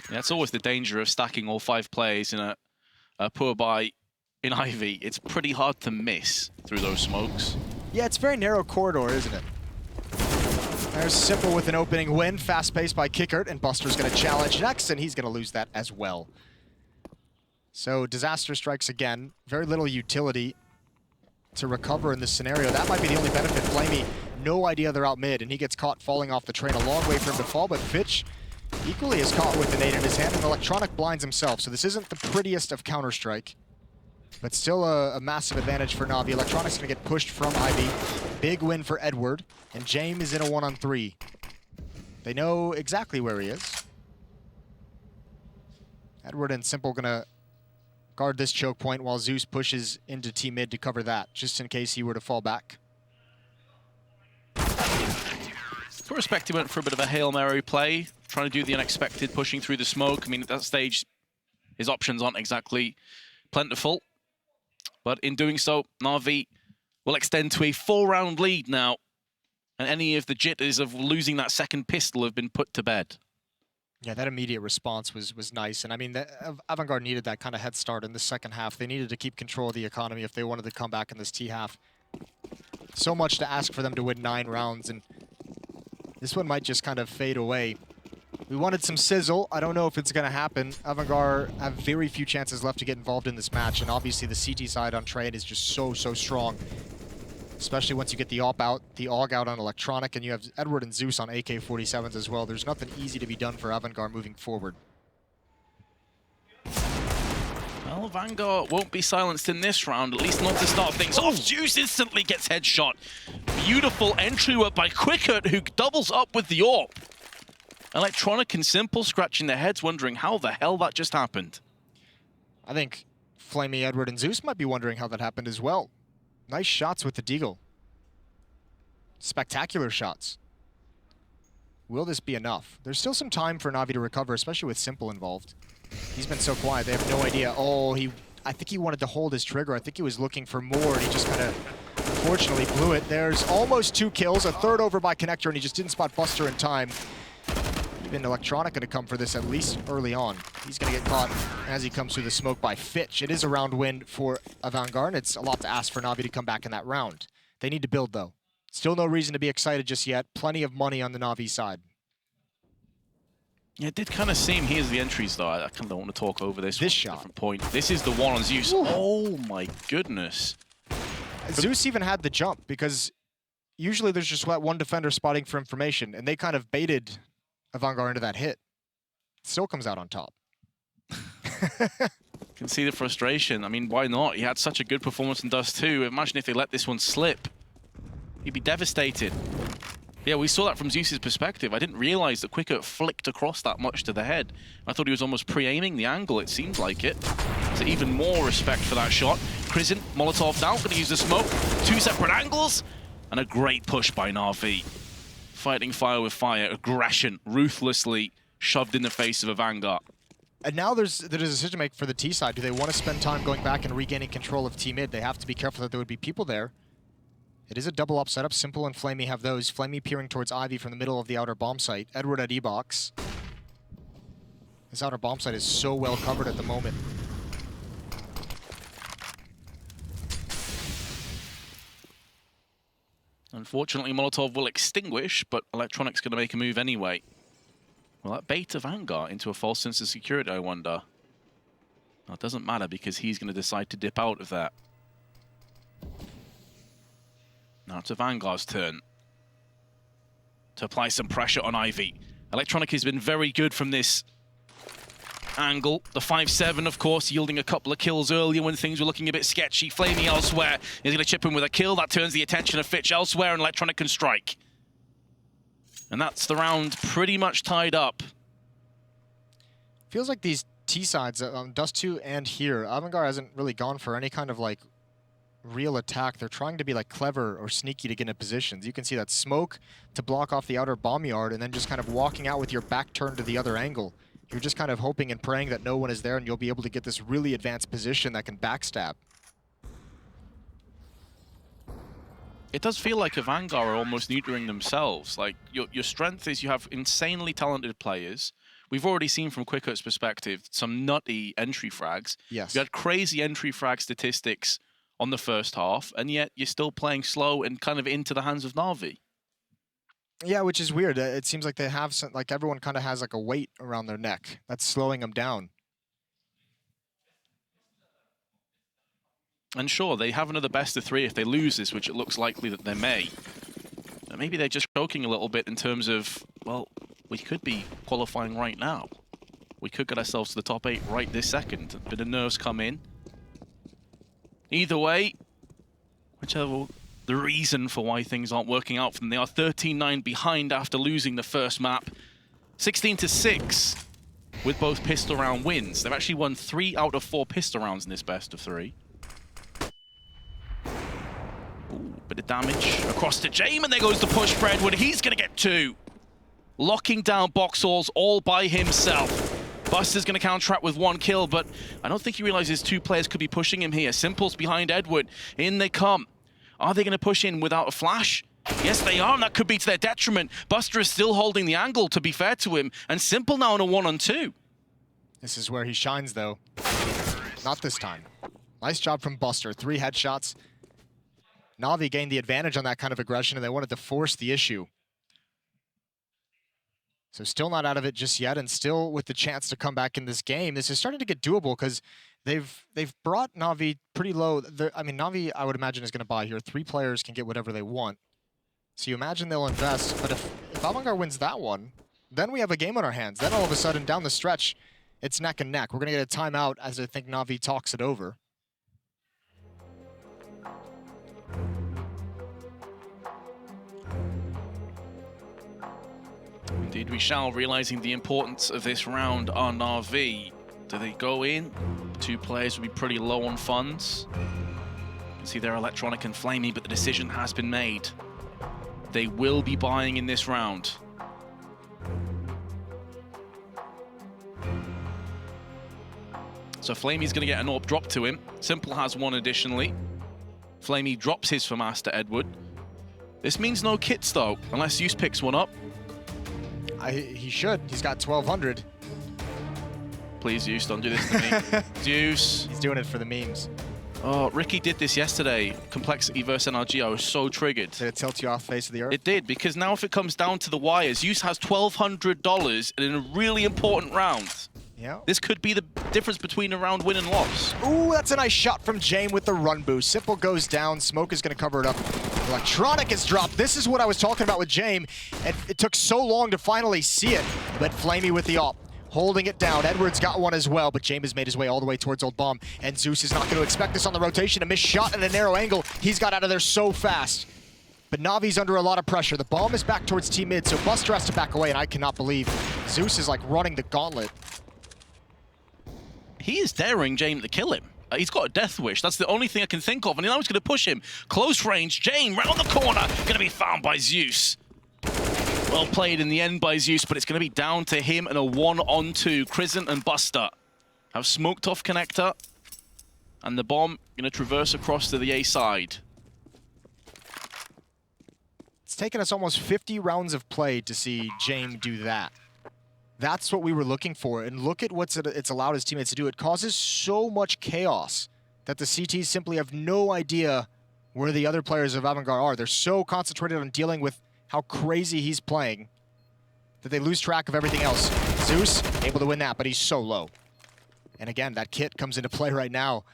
Yeah, that's always the danger of stacking all 5 players in a poor buy in Ivy. It's pretty hard to miss through those smokes. Yeah, it's a very narrow corridor, isn't it? There's Simple with an opening win, fast-paced by Kickert, and Buster's going to challenge next, and he's going to lose that as well. So Disaster strikes again. Very little utility to recover in this scenario. That might be the only benefit. Flamey, no idea they're out mid, and he gets caught falling off the train. A long way for him to fall, but Fitch equally is caught with the nade in his hand, and Electronic blinds himself. So this isn't the prettiest of Counter-Strike, but still a massive advantage for NaVi. Electronic's going to get pushed from Ivy. Big win for Edward, and James is in a 1-on-3. They know exactly where he is. Edward and Simple going to guard this choke point while Zeus pushes into T-mid to cover that, just in case he were to fall back. For respect, he went for a bit of a Hail Mary play, trying to do the unexpected, pushing through the smoke. I mean, at that stage, his options aren't exactly plentiful. But in doing so, NaVi will extend to a 4-round lead now. And any of the jitters of losing that second pistol have been put to bed. Yeah, that immediate response was nice. And I mean, AVANGAR needed that kind of head start in the second half. They needed to keep control of the economy if they wanted to come back in this T-half. So much to ask for them to win 9 rounds, and this one might just kind of fade away. We wanted some sizzle. I don't know if it's going to happen. AVANGAR have very few chances left to get involved in this match, and obviously the CT side on trade is just so strong. Especially once you get the AUG out on Electronic, and you have Edward and Zeus on AK-47s as well. There's nothing easy to be done for AVANGAR moving forward. Well, AVANGAR won't be silenced in this round, at least not to start things off. Zeus instantly gets headshot. Beautiful entry work by Quickert, who doubles up with the AWP. Electronic and Simple scratching their heads, wondering how the hell that just happened. I think Flamey, Edward, and Zeus might be wondering how that happened as well. Nice shots with the Deagle. Spectacular shots. Will this be enough? There's still some time for NaVi to recover, especially with Simple involved. He's been so quiet, they have no idea. Oh, I think he wanted to hold his trigger. I think he was looking for more, and he just kind of, unfortunately, blew it. There's almost 2 kills, a third over by Connector, and he just didn't spot Buster in time. Even Electronic going to come for this at least early on. He's going to get caught as he comes through the smoke by Fitch. It is a round win for AVANGAR, and it's a lot to ask for NaVi to come back in that round. They need to build, though. Still no reason to be excited just yet. Plenty of money on the NaVi side. Yeah, it did kind of seem, here's the entries though, I kind of don't want to talk over this. This shot. Different point. This is the one on Zeus. Ooh. Oh my goodness. Zeus even had the jump because usually there's just one defender spotting for information, and they kind of baited AVANGAR into that hit. Still comes out on top. Can see the frustration. I mean, why not? He had such a good performance in Dust 2. Imagine if they let this one slip. He'd be devastated. Yeah, we saw that from Zeus's perspective. I didn't realize that Quicker flicked across that much to the head. I thought he was almost pre-aiming the angle. It seemed like it. So even more respect for that shot. Krizen, Molotov down, gonna use the smoke. 2 separate angles, and a great push by NaVi. Fighting fire with fire, aggression, ruthlessly shoved in the face of AVANGAR. And now there's a decision to make for the T side. Do they want to spend time going back and regaining control of T mid? They have to be careful that there would be people there. It is a double up setup. Simple and Flamey have those. Flamey peering towards Ivy from the middle of the outer bomb site. Edward at E-box. This outer bomb site is so well covered at the moment. Unfortunately, Molotov will extinguish, but Electronic's going to make a move anyway. Will that bait AVANGAR into a false sense of security, I wonder? Well, it doesn't matter because he's going to decide to dip out of that. Now it's AVANGAR's turn to apply some pressure on Ivy. Electronic has been very good from this angle. The 5-7, of course, yielding a couple of kills earlier when things were looking a bit sketchy. Flamey elsewhere is going to chip in with a kill. That turns the attention of Fitch elsewhere, and Electronic can strike. And that's the round pretty much tied up. Feels like these T sides, Dust 2 and here, AVANGAR hasn't really gone for any kind of like real attack. They're trying to be like clever or sneaky to get into positions. You can see that smoke to block off the outer bomb yard and then just kind of walking out with your back turned to the other angle. You're just kind of hoping and praying that no one is there and you'll be able to get this really advanced position that can backstab. It does feel like AVANGAR are almost neutering themselves. Like, your strength is you have insanely talented players. We've already seen from Quickut's perspective some nutty entry frags. Yes. You had crazy entry frag statistics on the first half, and yet you're still playing slow and kind of into the hands of NaVi. Yeah, which is weird. It seems like they have some, like everyone kind of has like a weight around their neck that's slowing them down. And sure, they have another best of 3 if they lose this, which it looks likely that they may. But maybe they're just choking a little bit in terms of, well, we could be qualifying right now. We could get ourselves to the top 8 right this second. A bit of nerves come in. Either way, whichever the reason for why things aren't working out for them, they are 13-9 behind after losing the first map. 16-6 with both pistol round wins. They've actually won 3 out of 4 pistol rounds in this best of 3. Ooh, bit of damage across to Jame, and there goes the push for Edward. He's going to get 2. Locking down Boxhalls all by himself. Buster's going to counter-track with 1 kill, but I don't think he realizes 2 players could be pushing him here. Simple's behind Edward. In they come. Are they going to push in without a flash? Yes, they are, and that could be to their detriment. Buster is still holding the angle, to be fair to him, and Simple now on a 1-on-2. This is where he shines, though. Not this time. Nice job from Buster. 3 headshots. NaVi gained the advantage on that kind of aggression, and they wanted to force the issue. So still not out of it just yet, and still with the chance to come back in this game. This is starting to get doable because they've brought NaVi pretty low. I mean, NaVi, I would imagine, is going to buy here. 3 players can get whatever they want. So you imagine they'll invest, but if AVANGAR wins that one, then we have a game on our hands. Then all of a sudden, down the stretch, it's neck and neck. We're going to get a timeout as I think NaVi talks it over. Indeed, we shall, realizing the importance of this round on NaVi. Do they go in? 2 players will be pretty low on funds. You can see they're Electronic and Flamey, but the decision has been made. They will be buying in this round. So Flamey's going to get an AWP drop to him. Simple has 1 additionally. Flamey drops his for Master Edward. This means no kits though, unless Zeus picks one up. He should. He's got 1,200. Please, Zeus, don't do this to me. Zeus. He's doing it for the memes. Oh, Ricky did this yesterday. Complexity versus NRG. I was so triggered. Did it tilt you off face of the earth? It did, because now if it comes down to the wires, Zeus has $1,200 in a really important round. Yeah. This could be the difference between a round win and loss. Ooh, that's a nice shot from Jame with the run boost. Simple goes down. Smoke is going to cover it up. Electronic is dropped. This is what I was talking about with Jame. It took so long to finally see it, but Flamey with the op. Holding it down. Edwards got one as well, but James has made his way all the way towards Old Bomb, and Zeus is not going to expect this on the rotation. A missed shot and a narrow angle. He's got out of there so fast. But Navi's under a lot of pressure. The bomb is back towards Team Mid, so Buster has to back away, and I cannot believe Zeus is like running the gauntlet. He is daring James to kill him. He's got a death wish. That's the only thing I can think of, and now he's going to push him. Close range, James round the corner, going to be found by Zeus. Well played in the end by Zeus, but it's going to be down to him and a 1-on-2. Crisant and Buster have smoked off connector, and the bomb going to traverse across to the A side. It's taken us almost 50 rounds of play to see Jame do that. That's what we were looking for, and look at what it's allowed his teammates to do. It causes so much chaos that the CTs simply have no idea where the other players of AVANGAR are. They're so concentrated on dealing with how crazy he's playing that they lose track of everything else. Zeus able to win that, but he's so low. And again, that kit comes into play right now.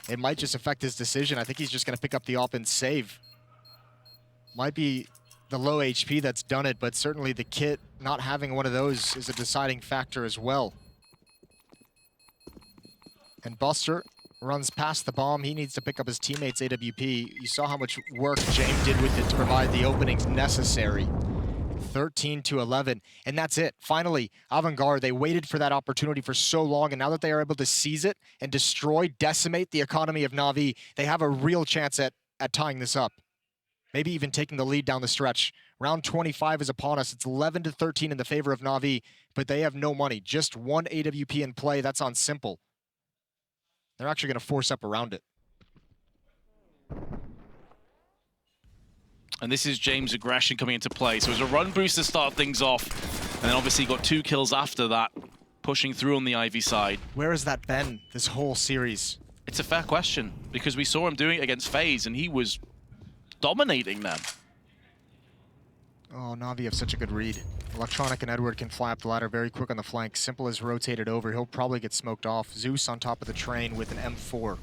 It might just affect his decision. I think he's just going to pick up the op and save. Might be the low HP that's done it, but certainly the kit not having one of those is a deciding factor as well. And Buster runs past the bomb. He needs to pick up his teammate's AWP. You saw how much work James did with it to provide the openings necessary. 13-11, and that's it. Finally, AVANGAR, they waited for that opportunity for so long, and now that they are able to seize it and destroy, decimate the economy of NaVi, they have a real chance at tying this up. Maybe even taking the lead down the stretch. Round 25 is upon us. It's 11-13 in the favor of NaVi, but they have no money. Just one AWP in play. That's on Simple. They're actually going to force up around it. And this is James' aggression coming into play. So it was a run boost to start things off, and then obviously got 2 kills after that, pushing through on the Ivy side. Where has that been this whole series? It's a fair question, because we saw him doing it against FaZe, and he was dominating them. Oh, NaVi have such a good read. Electronic and Edward can fly up the ladder very quick on the flank. Simple is rotated over. He'll probably get smoked off. Zeus on top of the train with an M4.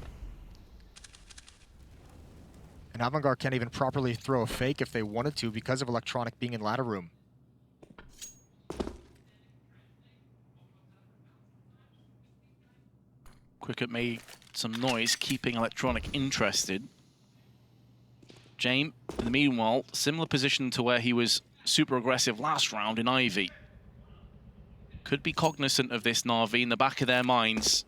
And AVANGAR can't even properly throw a fake if they wanted to because of Electronic being in ladder room. Cricket made some noise, keeping Electronic interested. James, in the meanwhile, similar position to where he was super aggressive last round in Ivy. Could be cognizant of this NaVi in the back of their minds.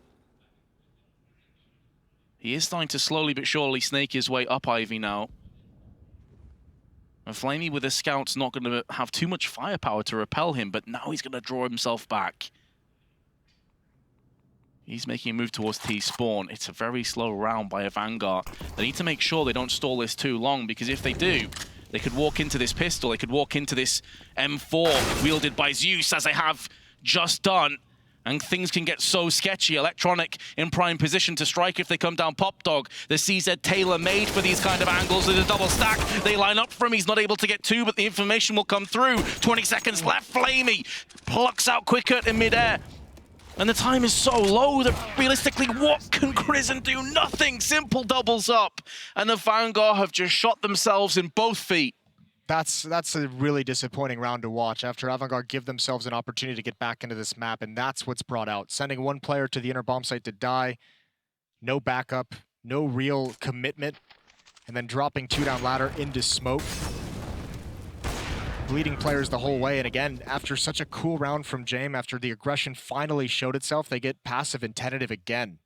He is starting to slowly but surely snake his way up Ivy now. And Flamey with his scouts not going to have too much firepower to repel him, but now he's going to draw himself back. He's making a move towards T-spawn. It's a very slow round by AVANGAR. They need to make sure they don't stall this too long, because if they do, they could walk into this pistol, they could walk into this M4 wielded by Zeus, as they have just done, and things can get so sketchy. Electronic in prime position to strike if they come down Pop Dog. The CZ tailor-made for these kind of angles with a double stack. They line up for him, he's not able to get 2, but the information will come through. 20 seconds left, Flamey plucks out Quickert in midair. And the time is so low that realistically, what can Crisant do? Nothing. Simple doubles up. And the AVANGAR have just shot themselves in both feet. That's a really disappointing round to watch after AVANGAR give themselves an opportunity to get back into this map, and that's what's brought out. Sending one player to the inner bomb site to die, no backup, no real commitment, and then dropping 2 down ladder into smoke. Bleeding players the whole way, and again, after such a cool round from Jame, after the aggression finally showed itself, they get passive and tentative again.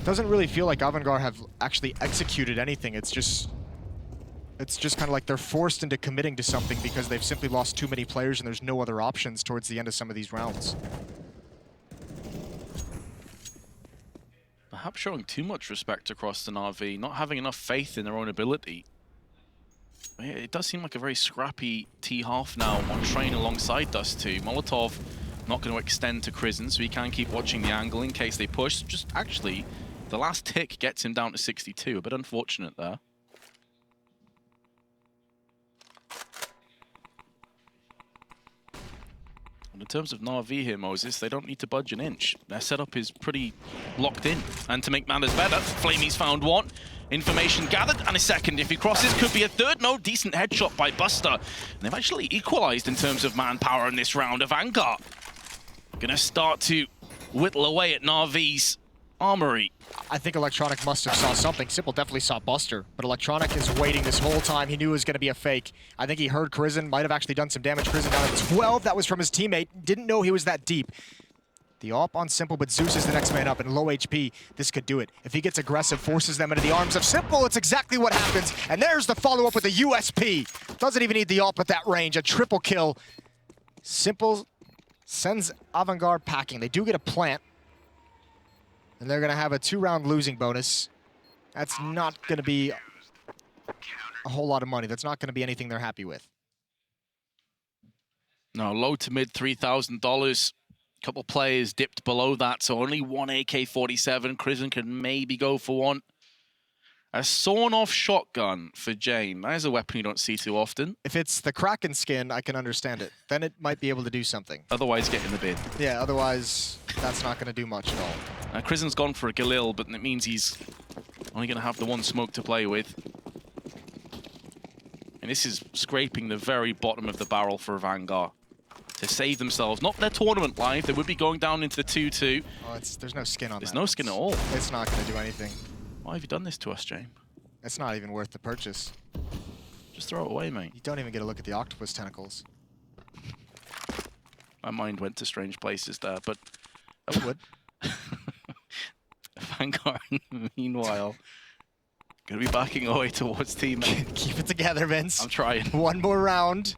Doesn't really feel like AVANGAR have actually executed anything. It's just kind of like they're forced into committing to something because they've simply lost too many players and there's no other options towards the end of some of these rounds. Perhaps showing too much respect across the NaVi, not having enough faith in their own ability. It does seem like a very scrappy T-half now on train alongside Dust 2. Molotov Not going to extend to Crizzen, so he can keep watching the angle in case they push. Just actually, the last tick gets him down to 62. A bit unfortunate there. And in terms of NaVi here, Moses, they don't need to budge an inch. Their setup is pretty locked in. And to make matters better, Flamey's found one. Information gathered, and a second. If he crosses, could be a third. No, decent headshot by Buster. And they've actually equalized in terms of manpower in this round. AVANGAR gonna start to whittle away at NaVi's armory. I think Electronic must have saw something. Simple definitely saw Buster, but Electronic is waiting this whole time. He knew it was going to be a fake. I think he heard Crizzen, might have actually done some damage. Crizzen down at 12. That was from his teammate. Didn't know he was that deep. The AWP on Simple, but Zeus is the next man up, and low HP. This could do it. If he gets aggressive, forces them into the arms of Simple, it's exactly what happens. And there's the follow-up with the USP. Doesn't even need the AWP at that range. A triple kill. Simple sends AVANGAR packing. They do get a plant. And they're going to have a 2-round losing bonus. That's not going to be a whole lot of money. That's not going to be anything they're happy with. No, low to mid $3,000. Couple players dipped below that, so only one AK-47. Crizzen can maybe go for one. A sawn-off shotgun for Jane. That is a weapon you don't see too often. If it's the Kraken skin, I can understand it. Then it might be able to do something. Otherwise, get in the bin. Yeah, otherwise, that's not going to do much at all. Crizzen's gone for a Galil, but it means he's only going to have the one smoke to play with. And this is scraping the very bottom of the barrel for AVANGAR to save themselves. Not their tournament life. They would be going down into the 2-2. Oh, there's no skin on that. There's no skin at all. It's not going to do anything. Why have you done this to us, James? It's not even worth the purchase. Just throw it away, mate. You don't even get a look at the octopus tentacles. My mind went to strange places there, but... It would. AVANGAR, meanwhile, going to be backing away towards team. Keep it together, Vince. I'm trying. One more round.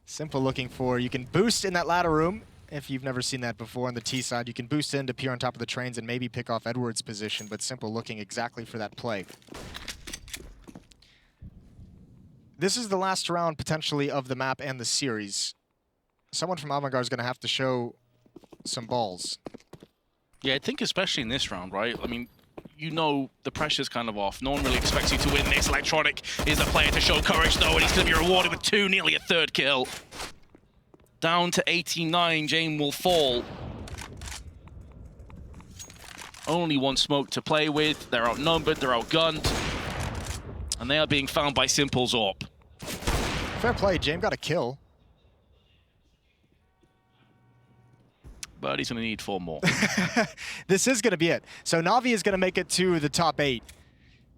Simple looking for, you can boost in that ladder room. If you've never seen that before on the T side, you can boost in to appear on top of the trains and maybe pick off Edward's position, but Simple looking exactly for that play. This is the last round, potentially, of the map and the series. Someone from AVANGAR is going to have to show some balls. Yeah, I think especially in this round, right? I mean, you know the pressure's kind of off. No one really expects you to win this. Electronic is the player to show courage, though, and he's going to be rewarded with 2, nearly a third kill. Down to 89, Jane will fall. Only one smoke to play with. They're outnumbered, they're outgunned. And they are being found by Simple's AWP. Fair play, James got a kill. But he's going to need 4 more. This is going to be it. So NaVi is going to make it to the top 8.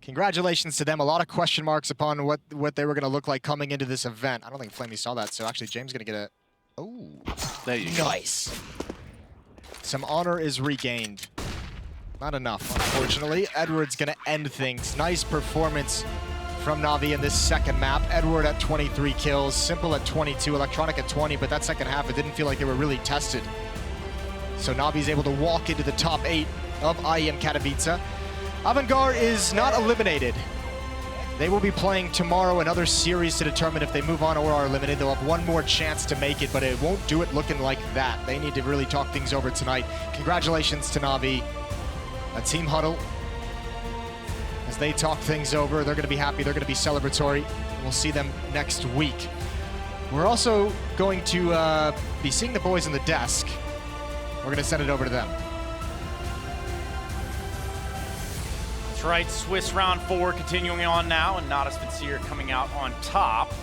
Congratulations to them. A lot of question marks upon what they were going to look like coming into this event. I don't think Flamey saw that, so actually James is going to get a... Oh, there you go. Nice. Some honor is regained. Not enough, unfortunately. Edward's going to end things. Nice performance from NaVi in this second map. Edward at 23 kills, Simple at 22, Electronic at 20, but that second half, it didn't feel like they were really tested. So NaVi's able to walk into the top 8 of IEM Katowice. AVANGAR is not eliminated. They will be playing tomorrow another series to determine if they move on or are eliminated. They'll have one more chance to make it, but it won't do it looking like that. They need to really talk things over tonight. Congratulations to NaVi. A team huddle. As they talk things over, they're going to be happy. They're going to be celebratory. We'll see them next week. We're also going to be seeing the boys on the desk. We're going to send it over to them. That's right, Swiss round 4 continuing on now, and Nadas Vinsir coming out on top. It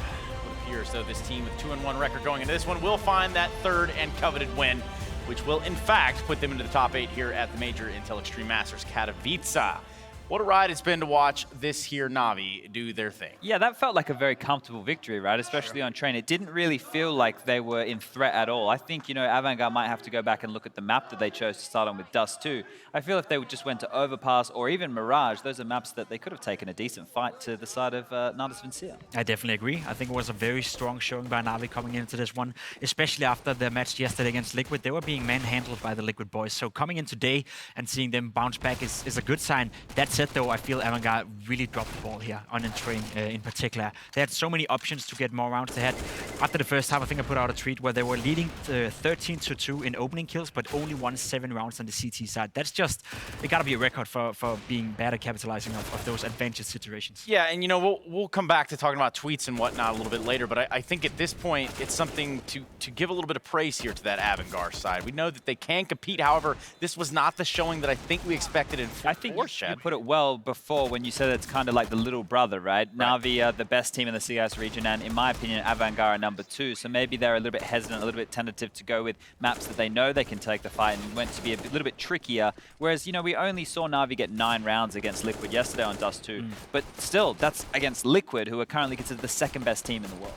appears though this team with 2-1 record going into this one will find that third and coveted win, which will in fact put them into the top 8 here at the major Intel Extreme Masters Katowice. What a ride it's been to watch this here NaVi do their thing. Yeah, that felt like a very comfortable victory, right? Especially on train. It didn't really feel like they were in threat at all. I think, you know, AVANGAR might have to go back and look at the map that they chose to start on with Dust 2. I feel if they just went to Overpass or even Mirage, those are maps that they could have taken a decent fight to the side of Nadas Vinsir. I definitely agree. I think it was a very strong showing by NaVi coming into this one, especially after the match yesterday against Liquid. They were being manhandled by the Liquid boys. So coming in today and seeing them bounce back is a good sign. That said, though, I feel AVANGAR really dropped the ball here on entering in particular. They had so many options to get more rounds. They had, after the first half, I think I put out a tweet where they were leading 13-2 in opening kills, but only won 7 rounds on the CT side. That's just, it got to be a record for being bad at capitalizing of those advantage situations. Yeah, and you know, we'll come back to talking about tweets and whatnot a little bit later, but I think at this point, it's something to give a little bit of praise here to that AVANGAR side. We know that they can compete. However, this was not the showing that I think we expected in I think you put it well before when you said it's kind of like the little brother, right? NaVi are the best team in the CS region, and in my opinion, AVANGAR are number 2. So maybe they're a little bit hesitant, a little bit tentative to go with maps that they know they can take the fight and went to be a little bit trickier. Whereas, you know, we only saw NaVi get 9 rounds against Liquid yesterday on Dust 2. But still, that's against Liquid, who are currently considered the 2nd best team in the world.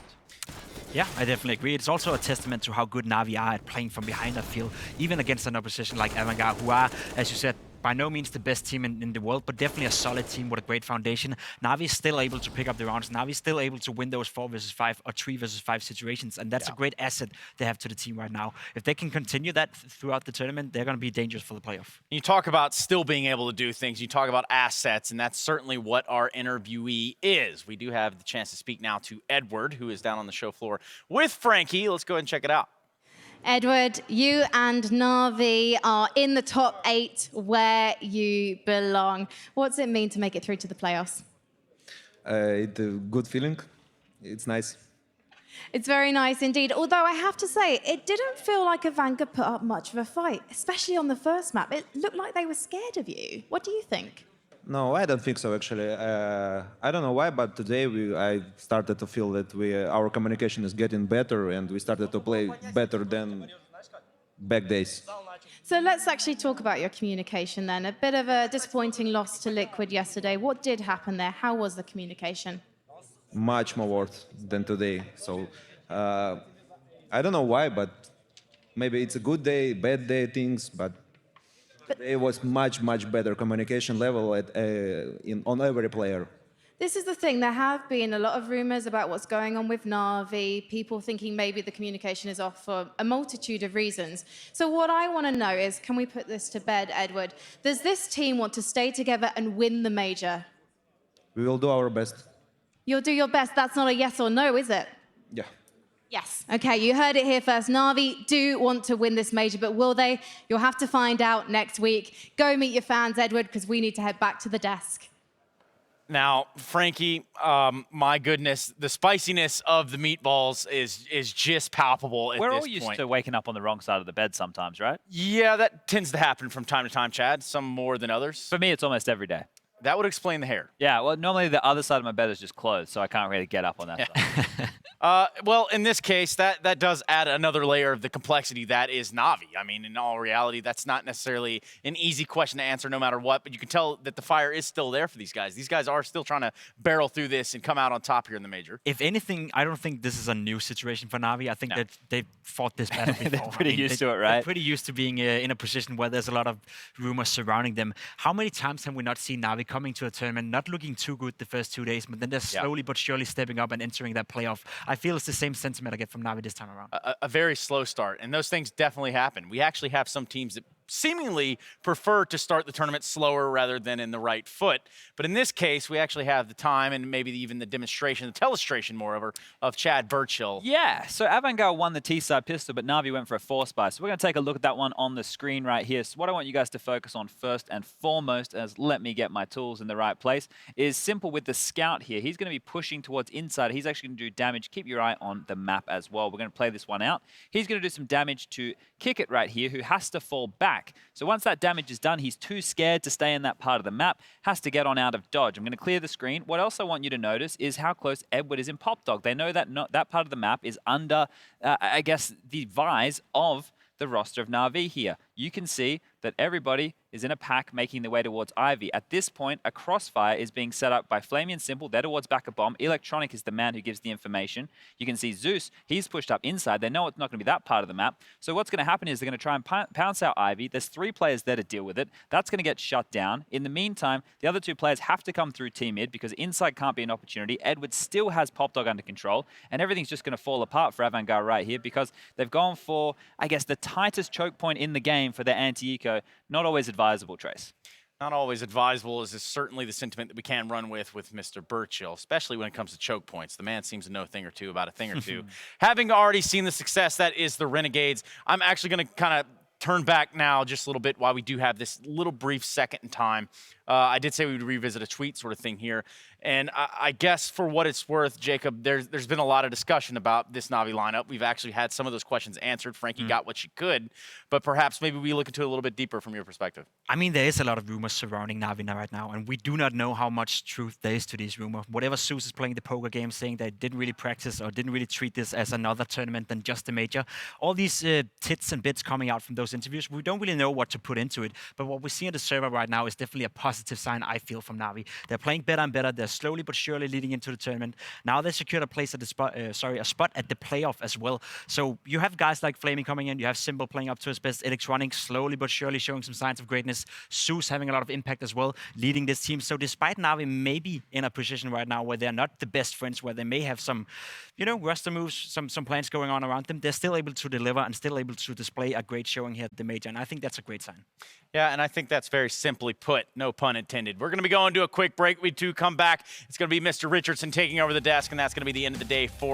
Yeah, I definitely agree. It's also a testament to how good NaVi are at playing from behind, I feel, even against an opposition like AVANGAR, who are, as you said, by no means the best team in the world, but definitely a solid team with a great foundation. NaVi is still able to pick up the rounds. NaVi is still able to win those 4 versus 5 or 3 versus 5 situations, and that's a great asset they have to the team right now. If they can continue that throughout the tournament, they're going to be dangerous for the playoff. You talk about still being able to do things. You talk about assets, and that's certainly what our interviewee is. We do have the chance to speak now to Edward, who is down on the show floor with Frankie. Let's go ahead and check it out. Edward, you and NaVi are in the top 8 where you belong. What does it mean to make it through to the playoffs? It's a good feeling. It's nice. It's very nice indeed. Although I have to say, it didn't feel like AVANGAR put up much of a fight, especially on the first map. It looked like they were scared of you. What do you think? No, I don't think so, actually. I don't know why, but today I started to feel that our communication is getting better, and we started to play better than back days. So let's actually talk about your communication then. A bit of a disappointing loss to Liquid yesterday. What did happen there? How was the communication? Much more worse than today. So I don't know why, but maybe it's a good day, bad day things, but it was much better communication level on every player. This is the thing. There have been a lot of rumors about what's going on with NaVi, people thinking maybe the communication is off for a multitude of reasons. So what I want to know is, can we put this to bed, Edward? Does this team want to stay together and win the major? We will do our best. You'll do your best. That's not a yes or no, is it? Yeah. Yes. Okay, you heard it here first. NaVi do want to win this major, but will they? You'll have to find out next week. Go meet your fans, Edward, because we need to head back to the desk. Now, Frankie, my goodness, the spiciness of the meatballs is just palpable at this point. We're all used to waking up on the wrong side of the bed sometimes, right? Yeah, that tends to happen from time to time, Chad, some more than others. For me, it's almost every day. That would explain the hair. Yeah, well, normally the other side of my bed is just closed, so I can't really get up on that side. Well, in this case, that does add another layer of the complexity that is NaVi. I mean, in all reality, that's not necessarily an easy question to answer no matter what, but you can tell that the fire is still there for these guys. These guys are still trying to barrel through this and come out on top here in the major. If anything, I don't think this is a new situation for NaVi. I think that they've fought this battle before. They're pretty used to it, right? They're pretty used to being in a position where there's a lot of rumors surrounding them. How many times have we not seen NaVi coming to a tournament, not looking too good the first 2 days, but then they're slowly but surely stepping up and entering that playoff? I feel it's the same sentiment I get from NaVi this time around. A very slow start, and those things definitely happen. We actually have some teams that seemingly prefer to start the tournament slower rather than in the right foot. But in this case, we actually have the time and maybe even the demonstration, the telestration, moreover, of Chad Birchill. Yeah, so AVANGAR won the T-side pistol, but NaVi went for a 4-spy. So we're going to take a look at that one on the screen right here. So what I want you guys to focus on first and foremost, as let me get my tools in the right place, is simple with the scout here. He's going to be pushing towards inside. He's actually going to do damage. Keep your eye on the map as well. We're going to play this one out. He's going to do some damage to Kick It right here, who has to fall back. So once that damage is done, he's too scared to stay in that part of the map, has to get on out of dodge. I'm going to clear the screen. What else I want you to notice is how close Edward is in Pop Dog. They know that that part of the map is under, I guess, the vise of the roster of NaVi here. You can see that everybody is in a pack making their way towards Ivy. At this point, a crossfire is being set up by Flamey and Simple. They're towards back a bomb. Electronic is the man who gives the information. You can see Zeus, he's pushed up inside. They know it's not going to be that part of the map. So what's going to happen is they're going to try and pounce out Ivy. There's 3 players there to deal with it. That's going to get shut down. In the meantime, the other 2 players have to come through T-mid because inside can't be an opportunity. Edward still has Pop Dog under control, and everything's just going to fall apart for AVANGAR right here because they've gone for, I guess, the tightest choke point in the game for their anti-eco. Not always advisable, Trace. Not always advisable is certainly the sentiment that we can run with Mr. Burchill, especially when it comes to choke points. The man seems to know a thing or two about a thing or two. Having already seen the success that is the Renegades, I'm actually going to kind of turn back now just a little bit while we do have this little brief second in time. I did say we would revisit a tweet sort of thing here. And I guess for what it's worth, Jacob, there's been a lot of discussion about this Navi lineup. We've actually had some of those questions answered. Frankie got what she could, but perhaps maybe we look into it a little bit deeper from your perspective. I mean, there is a lot of rumors surrounding Navi right now, and we do not know how much truth there is to these rumors. Whatever Zeus is playing the poker game, saying they didn't really practice or didn't really treat this as another tournament than just a major. All these tits and bits coming out from those interviews, we don't really know what to put into it. But what we see on the server right now is definitely a positive sign, I feel, from Navi. They're playing better and better. They're slowly but surely leading into the tournament. Now they secured a place at the spot, a spot at the playoff as well. So you have guys like Flaming coming in. You have Symbol playing up to his best. Electronic slowly but surely showing some signs of greatness. Zeus having a lot of impact as well, leading this team. So despite Navi maybe in a position right now where they're not the best friends, where they may have some, roster moves, some plans going on around them, they're still able to deliver and still able to display a great showing here at the major. And I think that's a great sign. Yeah, and I think that's very simply put, no pun intended. We're going to be going to a quick break. We do come back. It's going to be Mr. Richardson taking over the desk, and that's going to be the end of the day for